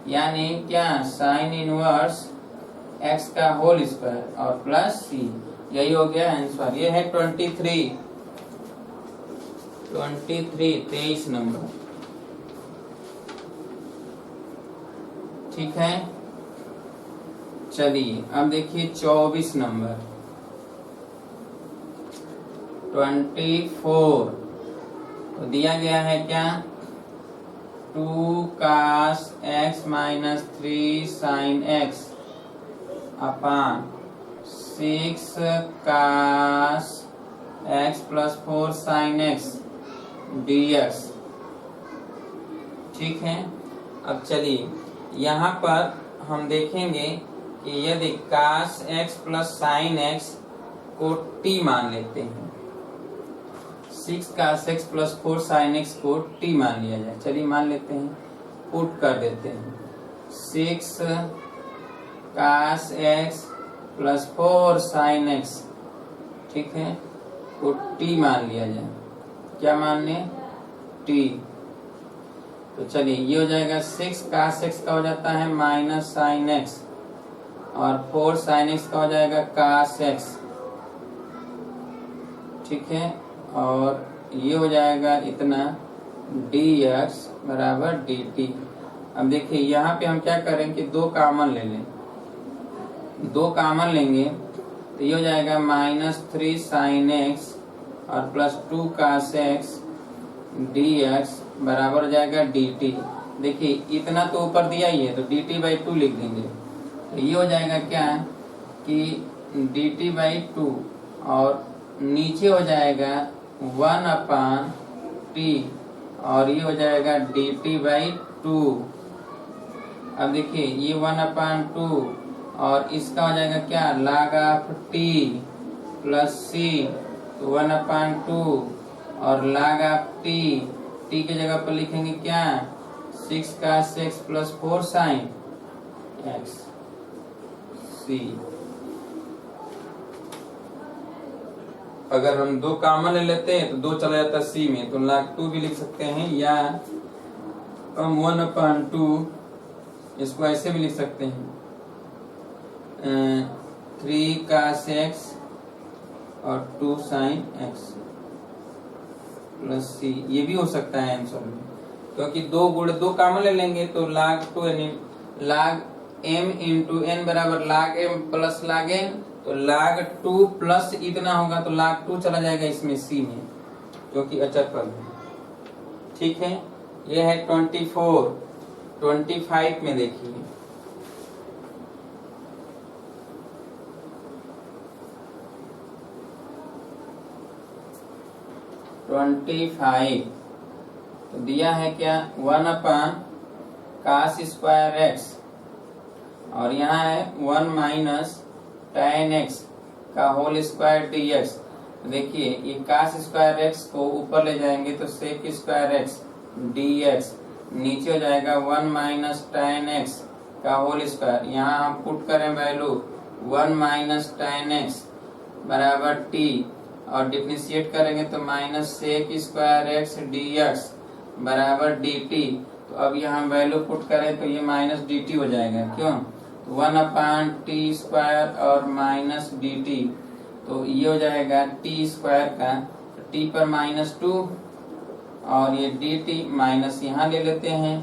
यानी क्या साइन इनवर्स x का होल स्क्वायर और प्लस c, यही हो गया आंसर। ये है 23 नंबर, ठीक है। चलिए अब देखिए 24 नंबर 24, तो दिया गया है क्या 2 cos x minus 3 sin x अपान 6 cos x plus 4 sin x dx, ठीक है। अब चलिए यहाँ पर हम देखेंगे कि यदि cos x plus sin x को t मान लेते हैं, 6 cos x plus 4 sin x को t मान लिया जाए, चलिए मान लेते हैं, पुट कर देते हैं 6 cos x plus 4 sin x, ठीक है, को t मान लिया जाए, क्या मान लें t, तो चलिए ये हो जाएगा 6 cos x का हो जाता है माइनस sin x और 4 sin x का हो जाएगा cos x, ठीक है, और ये हो जाएगा इतना dx बराबर dt। अब देखिए यहाँ पे हम क्या करें कि 2 कॉमन ले लें, 2 कॉमन लेंगे तो ये हो जाएगा -3 sin x और प्लस 2 cos x dx बराबर हो जाएगा dt। देखिए इतना तो ऊपर दिया ही है तो dt बाई 2 लिख देंगे, तो ये हो जाएगा क्या कि dt बाई 2 और नीचे हो जाएगा 1/t और ये हो जाएगा dt बाई 2। अब देखिए ये 1/2 और इसका हो जाएगा क्या, log ऑफ टी प्लस सी, तो 1/2 और log ऑफ टी के जगह पर लिखेंगे क्या, 6 cos x plus 4 sin x सी। अगर हम 2 कॉमन ले लेते हैं तो 2 चला जाता है सी में, तो log 2 भी लिख सकते हैं, या हम 1/2 इसको ऐसे भी लिख सकते हैं, 3 cos x और 2 sin x प्लस सी, ये भी हो सकता है आंसर में, क्योंकि 2 गुणे 2 कॉमन ले लेंगे तो log 2 यानी log m इंटू n बराबर log m plus log n, तो log 2 प्लस इतना होगा तो log 2 चला जाएगा इसमें c में, क्योंकि अचरफल है। ठीक है, ये है 24। 25 में देखिए, तो दिया है क्या, 1/cos स्क्वायर x, और यहाँ है 1 - tan x का होल स्क्वायर dx। देखिए ये cos स्क्वायर x को ऊपर ले जाएंगे तो sec स्क्वायर x dx, नीचे हो जाएगा 1 - tan x का होल स्क्वायर। यहाँ हम पुट करें वैल्यू 1 - tan x बराबर t, और डिफरेंशिएट करेंगे तो -sec स्क्वायर x dx बराबर dt। तो अब यहाँ वैल्यू पुट करें तो ये -dt हो जाएगा, क्यों, 1/t स्क्वायर और -dt, तो ये हो जाएगा t स्क्वायर का, तो t पर -2 और ये dt माइनस यहाँ ले लेते हैं।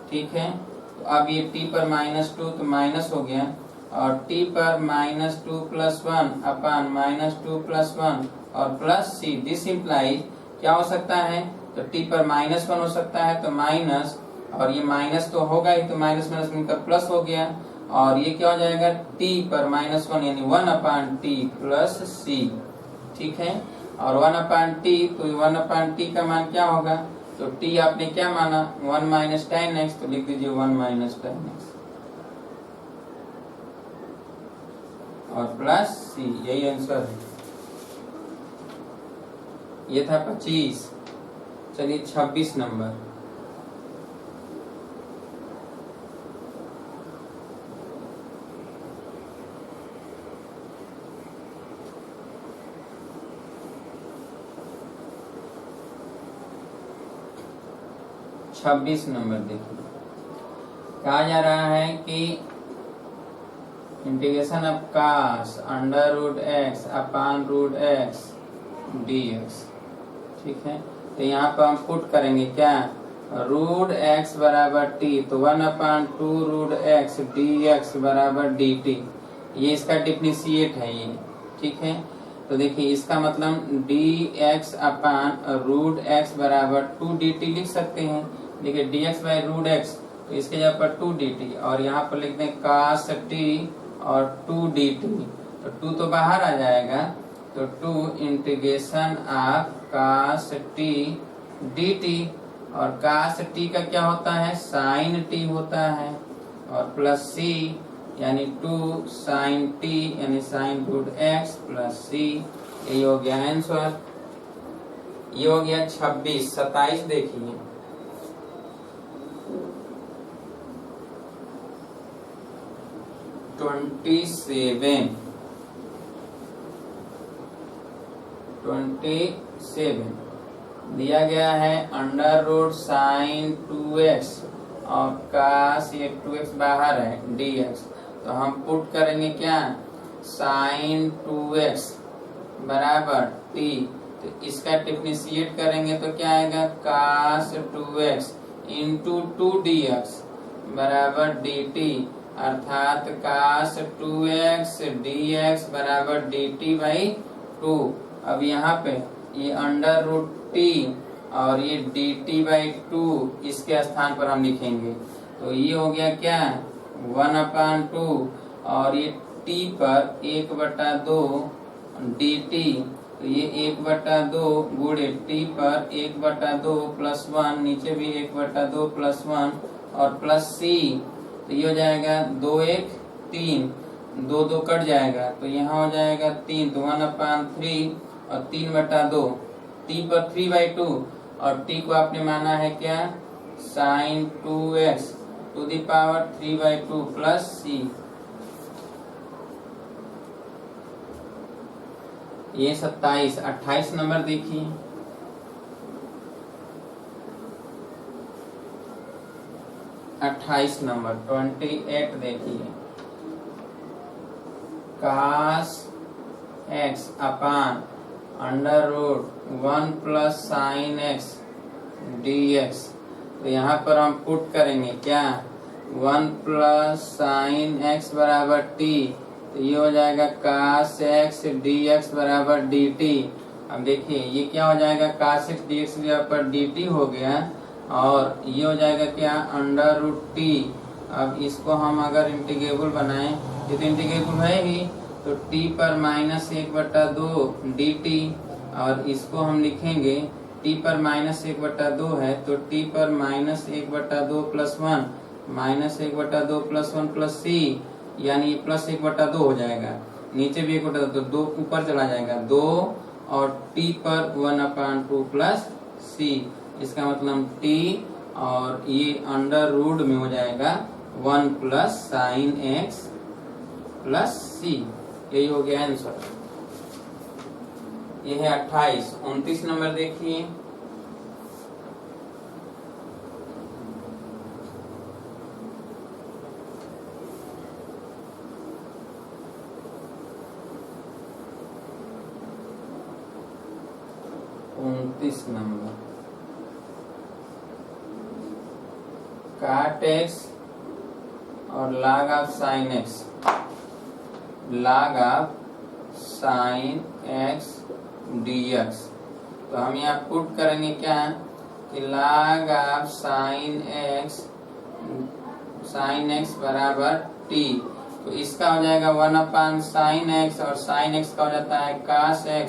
ठीक है, तो अब ये t पर -2 तो माइनस हो गया, और t पर -2 + 1 अपान -2 + 1 और प्लस c, दिस इम्प्लाइज क्या हो सकता है, तो t पर -1 हो सकता है, तो माइनस, और ये माइनस तो होगा ही, तो माइनस माइनस मिलकर प्लस हो गया, और ये क्या हो जाएगा, t पर -1 यानी 1/t प्लस c। ठीक है, और 1/t, तो 1/t का मान क्या होगा, तो t आपने क्या माना 1 - tan x, तो लिख दीजिए 1 - tan x और प्लस सी, यही आंसर है। ये था 25। चलिए 26 नंबर, देखिए, कहा जा रहा है कि integration of cos √x upon √x dx। ठीक है, तो यहाँ पर हम पुट करेंगे क्या, √x बराबर t, तो 1/2 √x dx बराबर dt, ये इसका डिफरेंशिएट है ये। ठीक है, तो देखिए इसका मतलब dx अपान √x बराबर 2 dt लिख सकते हैं। देखिए dx बाई √x, तो इसके जगह पर 2 dt, और यहाँ पर लिखते हैं cos t और 2 dt, तो 2 तो बाहर आ जाएगा, तो 2 integration of cos t dt, और cos t का क्या होता है, sin t होता है, और प्लस c यानी 2 sin t यानी sin √x प्लस c, यही हो गया आंसर। ये हो गया 26। 27 देखिए, दिया गया है √sin 2x और cos, ये 2x बाहर है, dx, तो हम पुट करेंगे क्या, sin 2x बराबर t, तो इसका डिफरेंशिएट करेंगे तो क्या आएगा, cos 2x इंटू 2dx बराबर dt, अर्थात cos 2x dx बराबर dt बाई 2। अब यहाँ पे ये √t और ये dt बाई 2 इसके स्थान पर हम लिखेंगे, तो ये हो गया क्या, 1/2, और ये t पर 1/2 dt, तो ये 1/2 गुणे t पर 1/2 प्लस 1, नीचे भी 1/2 प्लस 1 और प्लस c, तो ये हो जाएगा 2 1 3, 2 कट जाएगा तो यहाँ हो जाएगा 3, तो 1/3 और 3/2, t पर 3/2 और t को आपने माना है क्या, sin 2x to the power 3/2 plus c। ये 27। 28 नंबर देखिए, नंबर 28 देखिए, cos x upon √1 plus sign x dx। तो यहाँ पर हम पुट करेंगे क्या, 1 प्लस साइन x बराबर t, तो ये हो जाएगा cos x dx बराबर dt। अब देखिए ये क्या हो जाएगा, cos x dx पर dt हो गया और ये हो जाएगा क्या, √t। अब इसको हम अगर इंटीग्रेबल बनाएं, ये तो इंटीग्रेबल है ही, तो t पर -1/2 dt, और इसको हम लिखेंगे t पर -1/2 है तो t पर -1/2 प्लस 1, -1/2 प्लस 1 प्लस c, यानी प्लस 1/2 हो जाएगा, नीचे भी 1/2 तो 2 ऊपर चला जाएगा 2, और t पर 1/2 प्लस c, इसका मतलब t, और ये अंडर रूट में हो जाएगा 1 plus sign x plus c। यही हो गया आंसर। ये है 28। 29 नंबर देखिए, नंबर काट x और log of sine x, log of sine x dx। तो हम यहाँ पुट करेंगे क्या, कि log ऑफ साइन x बराबर t, तो इसका हो जाएगा 1/sin x, और sin x का हो जाता है cos x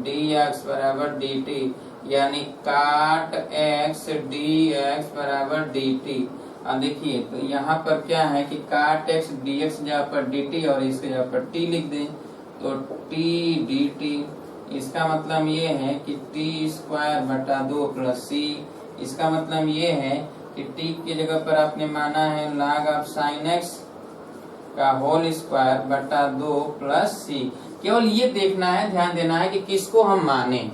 dx बराबर dt, यानी काट x dx बराबर dt। अब देखिए तो यहाँ पर क्या है कि काट x dx जगह पर dt और इसके जगह पर t लिख दें, तो t dt, इसका मतलब ये है कि t²/2 प्लस c। इसका मतलब ये है कि t की जगह पर आपने माना है log ऑफ साइन x का होल स्क्वायर/2 प्लस c। केवल ये देखना है, ध्यान देना है कि किसको हम माने,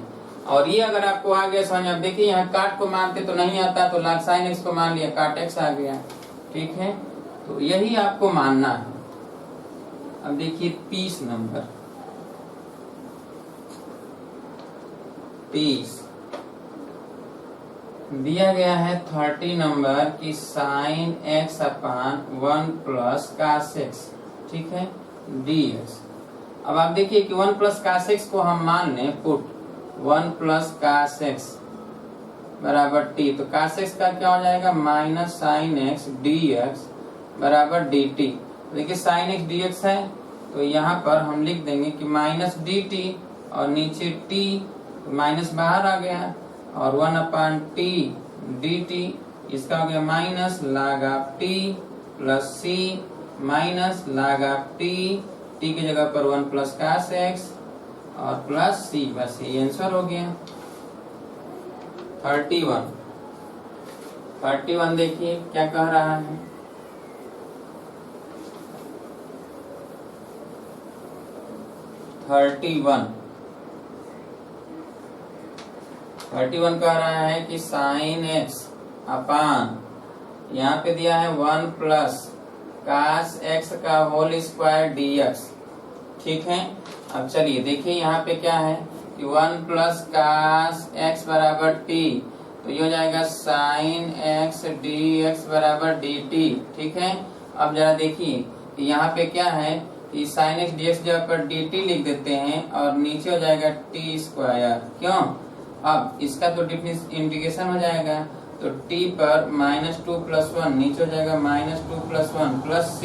और ये अगर आपको आ गया समझ। अब देखिए यहाँ काट को मानते तो नहीं आता, तो log साइन x को मान लिया, काट x आ गया, ठीक है, तो यही आपको मानना है। अब देखिए 30 नंबर, 30 दिया गया है 30 नंबर की sign x upon 1 plus cos x, ठीक है, dx। अब आप देखिए कि 1 प्लस कास x को हम मान लें पुट 1 प्लस कास x बराबर t, तो कास x का क्या हो जाएगा, माइनस साइन x dx बराबर dt। देखिए साइन x dx है तो यहाँ पर हम लिख देंगे कि माइनस dt, और नीचे t, माइनस बाहर आ गया, और 1/t dt, इसका हो गया minus log of t plus c minus log of t, t की जगह पर 1 प्लस कास x और प्लस c, बस ये आंसर हो गया। 31 देखिए क्या कह रहा है, थर्टी वन कह रहा है कि साइन x अपान, यहाँ पे दिया है 1 प्लस कास x का होल स्क्वायर dx, ठीक है। अब चलिए देखिए यहाँ पे क्या है कि 1 प्लस कास x बराबर t, तो ये हो जाएगा साइन x dx बराबर dt, ठीक है। अब जरा देखिए कि यहाँ पे क्या है कि साइन x dx जगह पर dt लिख देते हैं और नीचे हो जाएगा t², क्यों, अब इसका तो इंटीग्रेशन हो जाएगा, तो t पर -2 + 1, नीचे हो जाएगा -2 + 1 प्लस c,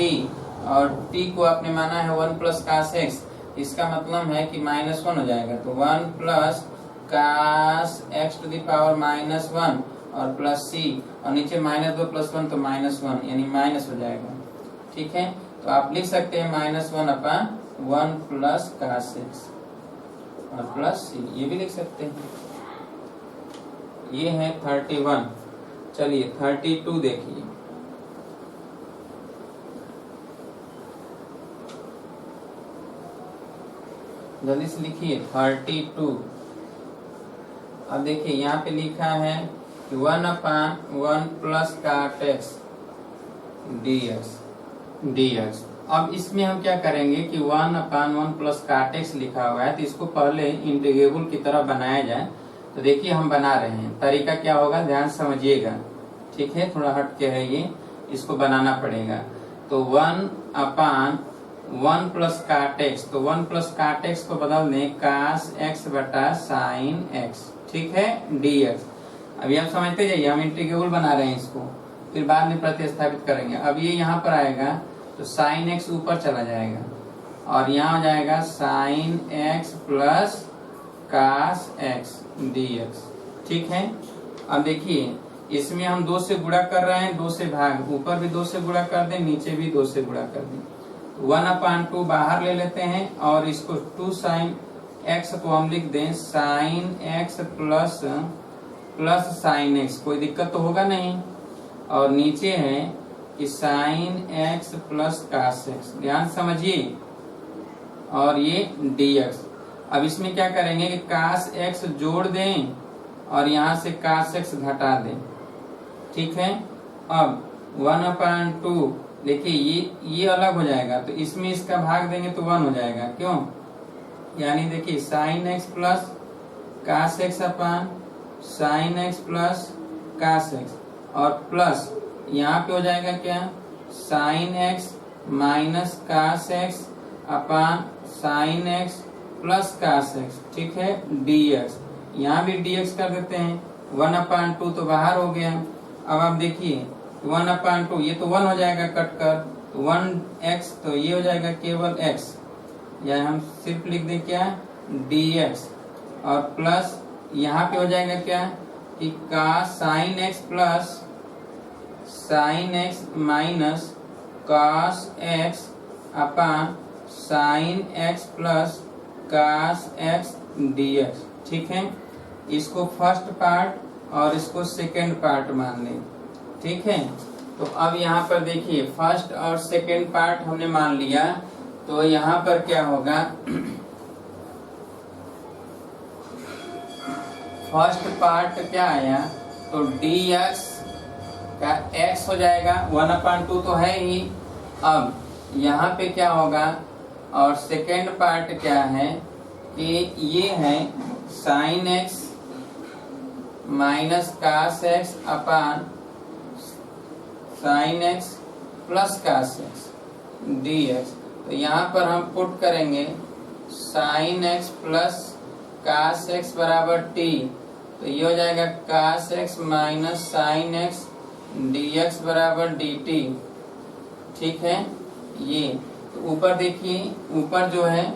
और t को आपने माना है 1 प्लस कास x, इसका मतलब है कि -1 हो जाएगा, तो 1 plus cos x to the power -1 और प्लस c, और नीचे -2 + 1 तो -1, यानी माइनस हो जाएगा, ठीक है। तो आप लिख सकते हैं -1/1 प्लस cos x और प्लस c, ये भी लिख सकते हैं। ये है 31। चलिए 32 देखिए। जल्दी से लिखिए 32। अब देखिए यहाँ पे लिखा है 1/1 प्लस cot x dx। अब इसमें हम क्या करेंगे कि 1/1 प्लस cot x लिखा हुआ है, तो इसको पहले इंटीग्रेबल की तरह बनाया जाए। तो देखिए हम बना रहे हैं, तरीका क्या होगा ध्यान समझिएगा, ठीक है, थोड़ा हट के है ये, इसको बनाना पड़ेगा। तो 1/1 प्लस cot x, तो 1 प्लस cot x को बदल दें cos x बटा sin x, ठीक है, dx। अभी आप समझते जाइए, हम इंटीग्रेबल बना रहे हैं इसको, फिर बाद में प्रतिस्थापित करेंगे। अब ये यहाँ पर आएगा तो sin x ऊपर चला जाएगा और यहाँ हो जाएगा sin x plus cos x dx, ठीक है। अब देखिए इसमें हम 2 से गुणा कर रहे हैं, 2 से भाग, ऊपर भी 2 से गुणा कर दें, नीचे भी 2 से गुणा कर दें। 1/2 बाहर ले लेते हैं और इसको 2 sin x को हम लिख दें sin x plus sin x, कोई दिक्कत तो होगा नहीं। और नीचे है कि sin x plus cos x, ध्यान समझिए, और ये dx। अब इसमें क्या करेंगे कि cos x जोड़ दें और यहाँ से cos x घटा दें, ठीक है। अब 1/2 देखिए ये अलग हो जाएगा, तो इसमें इसका भाग देंगे तो 1 हो जाएगा, क्यों, यानी देखिए sin x plus cos x अपन sin x plus cos x, और प्लस यहाँ पे हो जाएगा क्या sin x minus cos x अपन sin x plus cos x, ठीक है, dx। यहाँ भी dx कर देते हैं, 1/2 तो बाहर हो गया। अब आप देखिए 1/2, ये तो 1 हो जाएगा कट कर, तो 1x, तो ये हो जाएगा केवल x, या हम सिर्फ लिख दें क्या dx, और प्लस यहाँ पे हो जाएगा क्या कि sin x plus sin x minus cos x अपन sin x plus cos x dx, ठीक है। इसको फर्स्ट पार्ट और इसको सेकेंड पार्ट मान लें, ठीक है। तो अब यहाँ पर देखिए फर्स्ट और सेकेंड पार्ट हमने मान लिया, तो यहाँ पर क्या होगा, फर्स्ट पार्ट क्या आया, तो dx का x हो जाएगा, 1/2 तो है ही। अब यहाँ पे क्या होगा, और सेकेंड पार्ट क्या है कि ये है sin x minus cos x अपन sin x plus cos x dx। तो यहाँ पर हम पुट करेंगे sin x plus cos x बराबर t, तो ये हो जाएगा cos x minus sin x dx बराबर dt, ठीक है। ये तो ऊपर देखिए, ऊपर जो है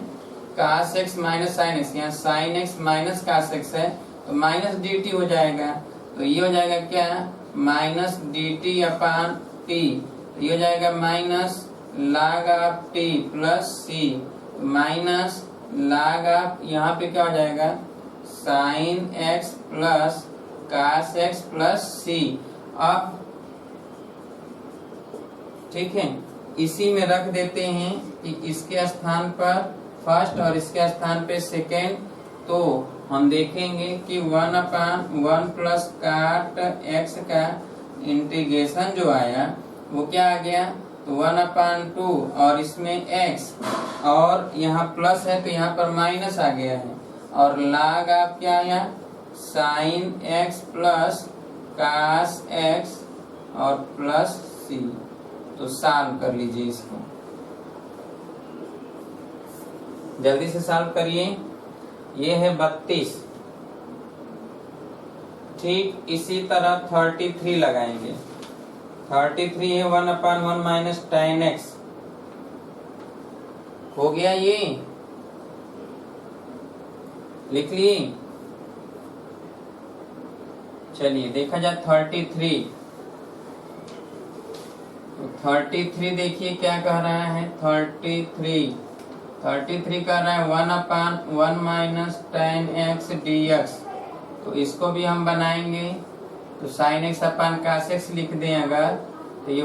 cos x minus sin x, यहाँ sin x minus cos x है, तो माइनस dt हो जाएगा, तो ये हो जाएगा क्या माइनस dt अपान t, तो ये हो जाएगा minus log of t plus c, minus log of, यहाँ पे क्या हो जाएगा sin x plus cos x plus c। अब ठीक है, इसी में रख देते हैं कि इसके स्थान पर फर्स्ट और इसके स्थान पे सेकेंड, तो हम देखेंगे कि 1/1 प्लस cot x का इंटीग्रेशन जो आया वो क्या आ गया, तो 1/2 और इसमें x, और यहाँ प्लस है तो यहाँ पर माइनस आ गया है, और log आप क्या आया sin x plus cos x और प्लस c। तो सॉल्व कर लीजिए इसको, जल्दी से सॉल्व करिए। ये है 32, ठीक इसी तरह 33 लगाएंगे। 33 है 1/1 माइनस tan x, हो गया, ये लिख लिए। चलिए देखा जाए 33, तो 33 देखिए क्या कह रहा है, 33 कह रहा है 1/1 माइनस tan x dx। तो इसको भी हम बनाएंगे, तो sin x अपान cos x लिख दें अगर, तो ये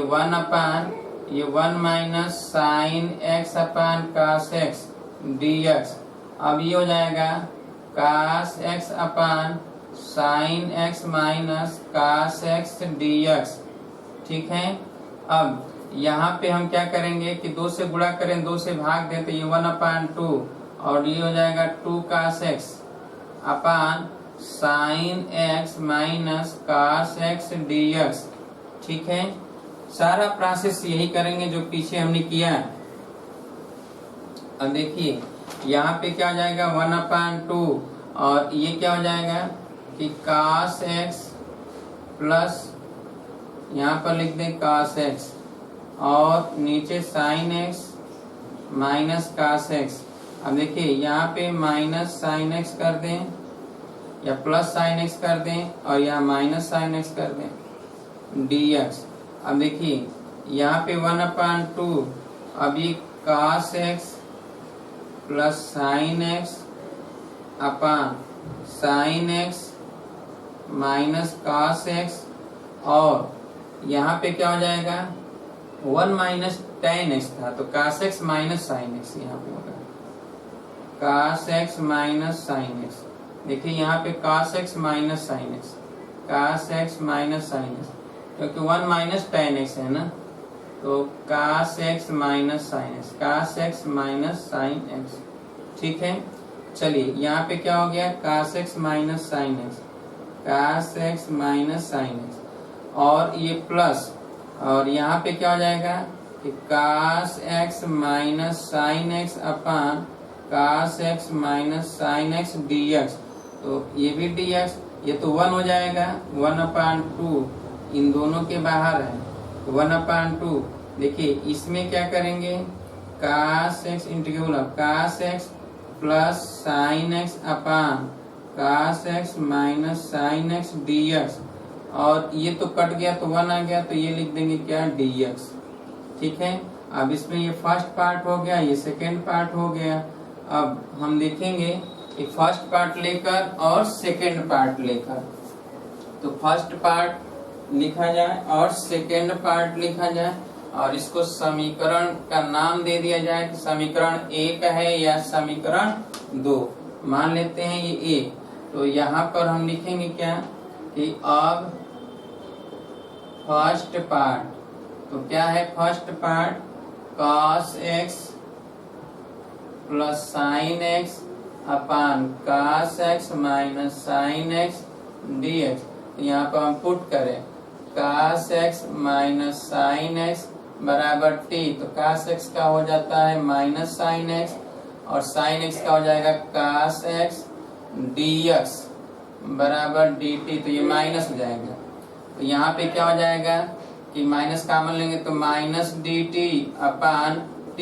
1 माइनस साइन x अपान cos x dx। अब ये हो जाएगा cos x upon sine x minus cos x dx। ठीक है। अब यहाँ पे हम क्या करेंगे कि 2 से गुणा करें, 2 से भाग दें, तो ये 1/2 और ये हो जाएगा 2 cos x upon sine x minus cos x dx। ठीक है। सारा प्रोसेस यही करेंगे जो पीछे हमने किया। अब देखिए यहाँ पे क्या हो जाएगा 1/2 और ये क्या हो जाएगा कि cos x प्लस यहाँ पर लिख दें cos x और नीचे sin x minus cos x। अब देखिए यहाँ पे माइनस sin x कर दें या प्लस sin x कर दें और यहाँ माइनस sin x कर दें dx। अब देखिए यहाँ पे 1/2, अब ये cos x plus sin x अपान sin x minus cos x और यहाँ पे क्या हो जाएगा 1 माइनस tan x था, तो cos x minus sin x यहाँ पे होगा cos x minus sin x। देखिए यहाँ पे cos x minus sin x, cos x minus sin x, क्योंकि 1 माइनस tan x है ना, तो cos x minus sin x, cos x minus sin x। ठीक है। चलिए यहाँ पे क्या हो गया cos x minus sin x, cos x minus sin x और ये प्लस, और यहाँ पे क्या हो जाएगा कि cos x minus sin x अपान cos x minus sin x dx। तो ये भी dx, ये तो 1 हो जाएगा 1/2, इन दोनों के बाहर है 1/2। देखिए इसमें क्या करेंगे cos x integral cos x plus sin x अपान cos x minus sin x dx और ये तो कट गया तो 1 आ गया, तो ये लिख देंगे क्या dx। ठीक है। अब इसमें ये फर्स्ट पार्ट हो गया, ये सेकेंड पार्ट हो गया। अब हम देखेंगे कि फर्स्ट पार्ट लेकर और सेकेंड पार्ट लेकर, तो फर्स्ट पार्ट लिखा जाए और सेकेंड पार्ट लिखा जाए और इसको समीकरण का नाम दे दिया जाए कि समीकरण 1 है या समीकरण 2। मान लेते हैं ये 1, तो यहाँ पर हम लिखेंगे क्या कि अब फर्स्ट पार्ट, तो क्या है first part cos x plus sin x अपान cos x minus sin x dx। यहाँ पर हम पुट करें cos x minus sin x बराबर t, तो cos x का हो जाता है माइनस sin x और sin x का हो जाएगा cos x dx बराबर dt, तो ये माइनस हो जाएगा। तो यहाँ पे क्या हो जाएगा कि माइनस कॉमन लेंगे तो माइनस dt अपान t,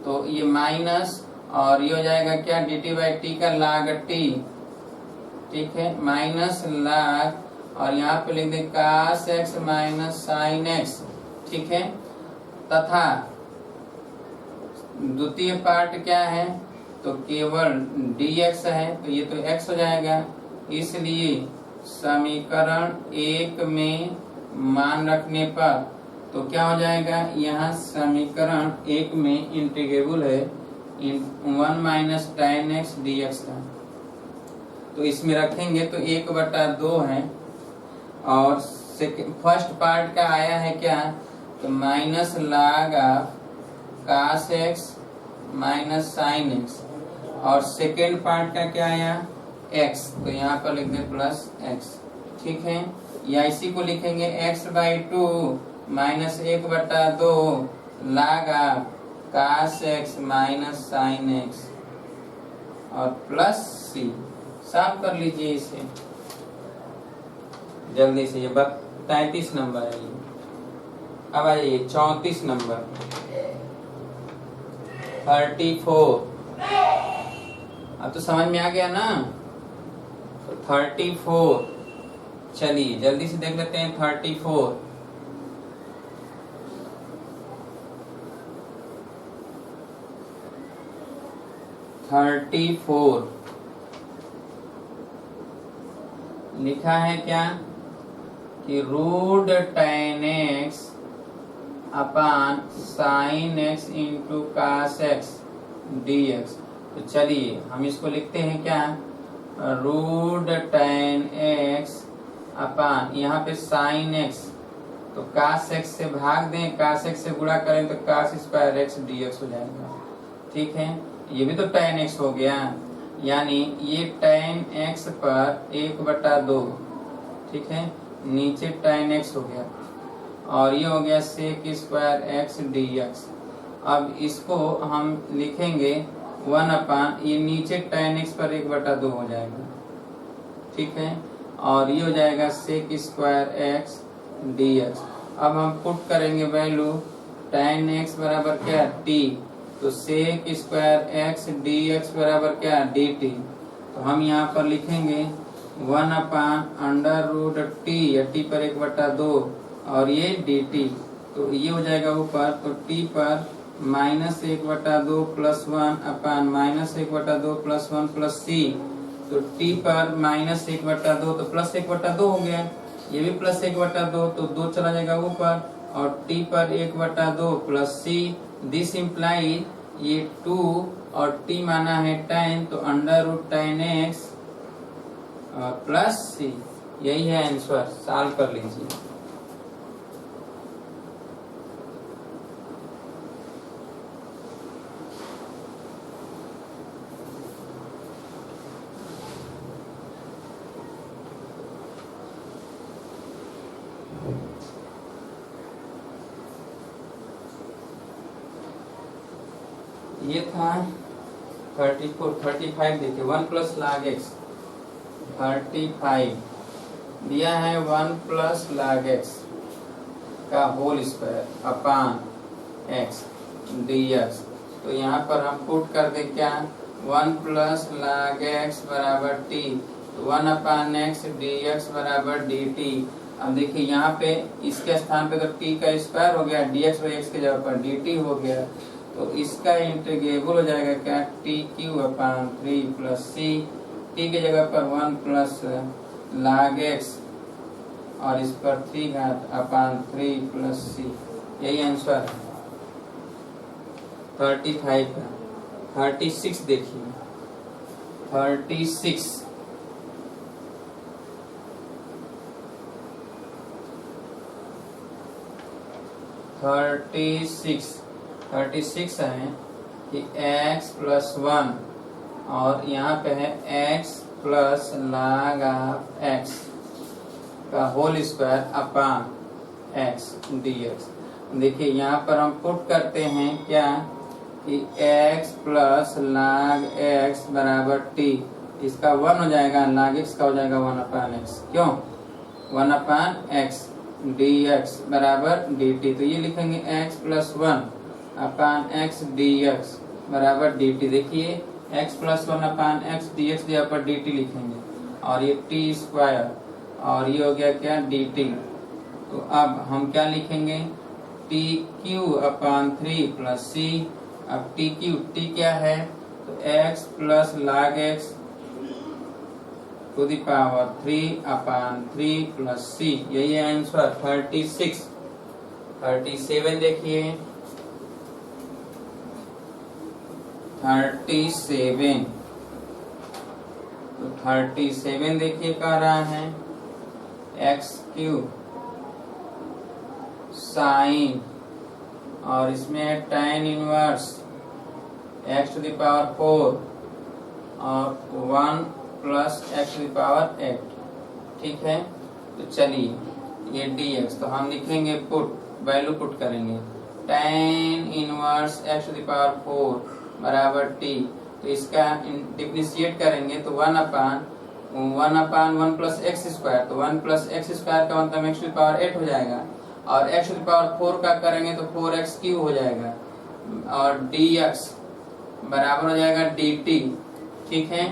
तो ये माइनस और ये हो जाएगा क्या dt/t का log t। ठीक है, माइनस log और यहाँ पे लिख दें cos x minus sin x। ठीक है। तथा द्वितीय पार्ट क्या है तो केवल dx है, तो ये तो x हो जाएगा, इसलिए समीकरण 1 में मान रखने पर तो क्या हो जाएगा, यहाँ समीकरण 1 में इंटीग्रेबल है 1 माइनस tan x dx का, तो इसमें रखेंगे तो 1/2 है और फर्स्ट पार्ट का आया है क्या तो minus log of cos x minus sin x और सेकेंड पार्ट का क्या आया x, तो यहाँ पर लिख दें प्लस x। ठीक है, या इसी को लिखेंगे x/2 minus 1/2 log of cos x minus sin x और प्लस c। साफ कर लीजिए इसे जल्दी से, ये 33 नंबर है ये। अब आइए 34 नंबर 34। अब तो समझ में आ गया ना, तो 34 चलिए जल्दी से देख लेते हैं 34। 34 लिखा है क्या कि root tan x upon sine x into cos x dx। तो चलिए हम इसको लिखते हैं क्या, रूट tan x अपान यहाँ पे साइन x, तो कास x से भाग दें, कास x से गुणा करें तो कास स्क्वायर x dx हो जाएगा। ठीक है, ये भी तो tan x हो गया, यानी ये tan x पर 1/2, ठीक है, नीचे tan x हो गया और ये हो गया sec स्क्वायर x dx। अब इसको हम लिखेंगे 1 अपान, ये नीचे tan x पर 1/2 हो जाएगा, ठीक है, और ये हो जाएगा sec स्क्वायर x dx। अब हम पुट करेंगे वैल्यू tan x बराबर क्या t, तो sec स्क्वायर x dx बराबर क्या dt। तो हम यहाँ पर लिखेंगे 1 अपान अंडर रूट t, या t पर 1/2 और ये dt। तो ये हो जाएगा ऊपर, तो t पर -1/2 प्लस 1 अपान -1/2 प्लस 1 प्लस c। तो t पर -1/2 तो प्लस 1/2 हो गया, ये भी प्लस 1/2, तो 2 चला जाएगा ऊपर, और t पर 1/2 प्लस c। दिस इम्प्लाई ये 2 और t माना है tan, तो under root tan x plus c, यही है आंसर। सॉल्व कर लीजिए। ये था 34, 35 देखिए 1 प्लस log x, 35 दिया है 1 प्लस log x का whole square upon x dx। तो यहाँ पर हम पुट कर दे क्या, 1 प्लस log x बराबर t, तो 1 अपान x dx बराबर dt। अब देखिए यहाँ पे इसके स्थान पे तो t का स्क्वायर हो गया, dx बाई x के जगह पर dt हो गया, तो इसका इंटीग्रेबल हो जाएगा क्या, टी क्यू अपान 3 प्लस सी, टी के जगह पर 1 प्लस log x और इस पर 3 घात अपान 3 प्लस सी, यही आंसर है 35 का। 36 देखिए, 36 36 है कि x प्लस 1 और यहाँ पे है x plus log of x का whole square upon x dx। देखिए यहाँ पर हम पुट करते हैं क्या कि x प्लस log x बराबर t, इसका 1 हो जाएगा, log x का हो जाएगा 1 अपान x, क्यों 1 अपान x dx बराबर dt। तो ये लिखेंगे x प्लस 1 अपान x dx बराबर dt। देखिए x प्लस 1 अपान x dx जगह पर dt लिखेंगे, और ये t स्क्वायर और ये हो गया क्या dt। तो अब हम क्या लिखेंगे, t cube upon 3 plus c। अब t क्यू, t क्या है, तो x plus log x to the power 3 upon 3 plus c, यही है आंसर 36। 37 देखिए, 37 तो 37 देखिए कह रहा है एक्स क्यूब साइन और इसमें है tan inverse x to the power 4 और 1 plus x to the power 8, ठीक है। तो चलिए ये dx, तो हम लिखेंगे पुट, वैल्यू पुट करेंगे tan inverse x to the power 4 बराबर t। तो इसका डिफरेंशिएट करेंगे तो 1 अपान 1 प्लस एक्स स्क्वायर, तो 1 प्लस एक्स स्क्वायर का मतलब x टू द पावर 8 हो जाएगा, और x टू द पावर 4 का करेंगे तो 4x क्यूब हो जाएगा, और dx बराबर हो जाएगा dt, ठीक है।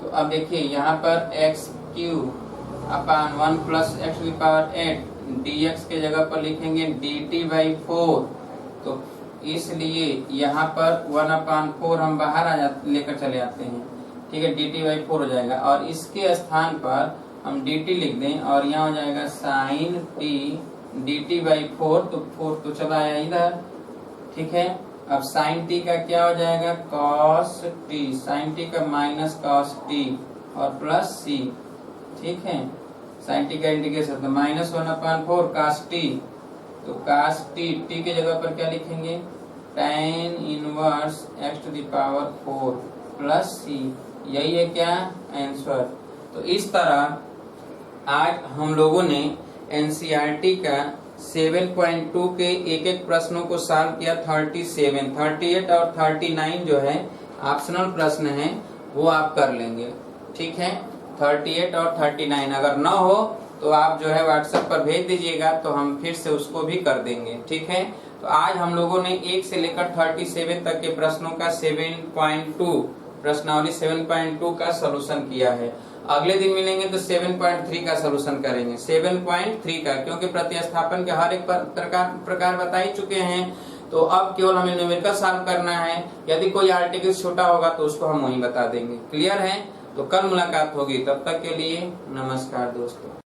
तो अब देखिए यहाँ पर x cube upon 1 plus x to the power 8 dx के जगह पर लिखेंगे dt बाई 4। तो इसलिए यहाँ पर 1/4 हम बाहर लेकर चले आते हैं, ठीक है, dt/4 हो जाएगा। और इसके स्थान पर हम dt लिख दें और यहाँ हो जाएगा sin t dt/4, तो 4 तो चला आया इधर, ठीक है। अब sin t का क्या हो जाएगा, cos t, sin t का माइनस cos t और प्लस c, ठीक है। sin t का इंटीग्रेशन तो -1/4 cos t, तो cos t t के जगह पर क्या लिखेंगे, tan inverse x⁴ plus c, यही है क्या आंसर। तो इस तरह आज हम लोगों ने एनसीईआरटी का 7.2 के एक एक प्रश्नों को सॉल्व किया। 37, 38 और 39 जो है ऑप्शनल प्रश्न है, वो आप कर लेंगे, ठीक है। 38 और 39 अगर ना हो तो आप जो है व्हाट्सएप पर भेज दीजिएगा, तो हम फिर से उसको भी कर देंगे, ठीक है। तो आज हम लोगों ने 1 से लेकर 37 तक के प्रश्नों का 7.2 प्रश्नावली 7.2 का सलूशन किया है। अगले दिन मिलेंगे तो 7.3 का सलूशन करेंगे, 7.3 का, क्योंकि प्रतिस्थापन के हर एक प्रकार बता ही चुके हैं। तो अब केवल हमें न्यूमेरिकल सॉल्व करना है। यदि कोई आर्टिकल छोटा होगा तो उसको हम वहीं बता देंगे। क्लियर है? तो कल मुलाकात होगी, तब तक के लिए नमस्कार दोस्तों।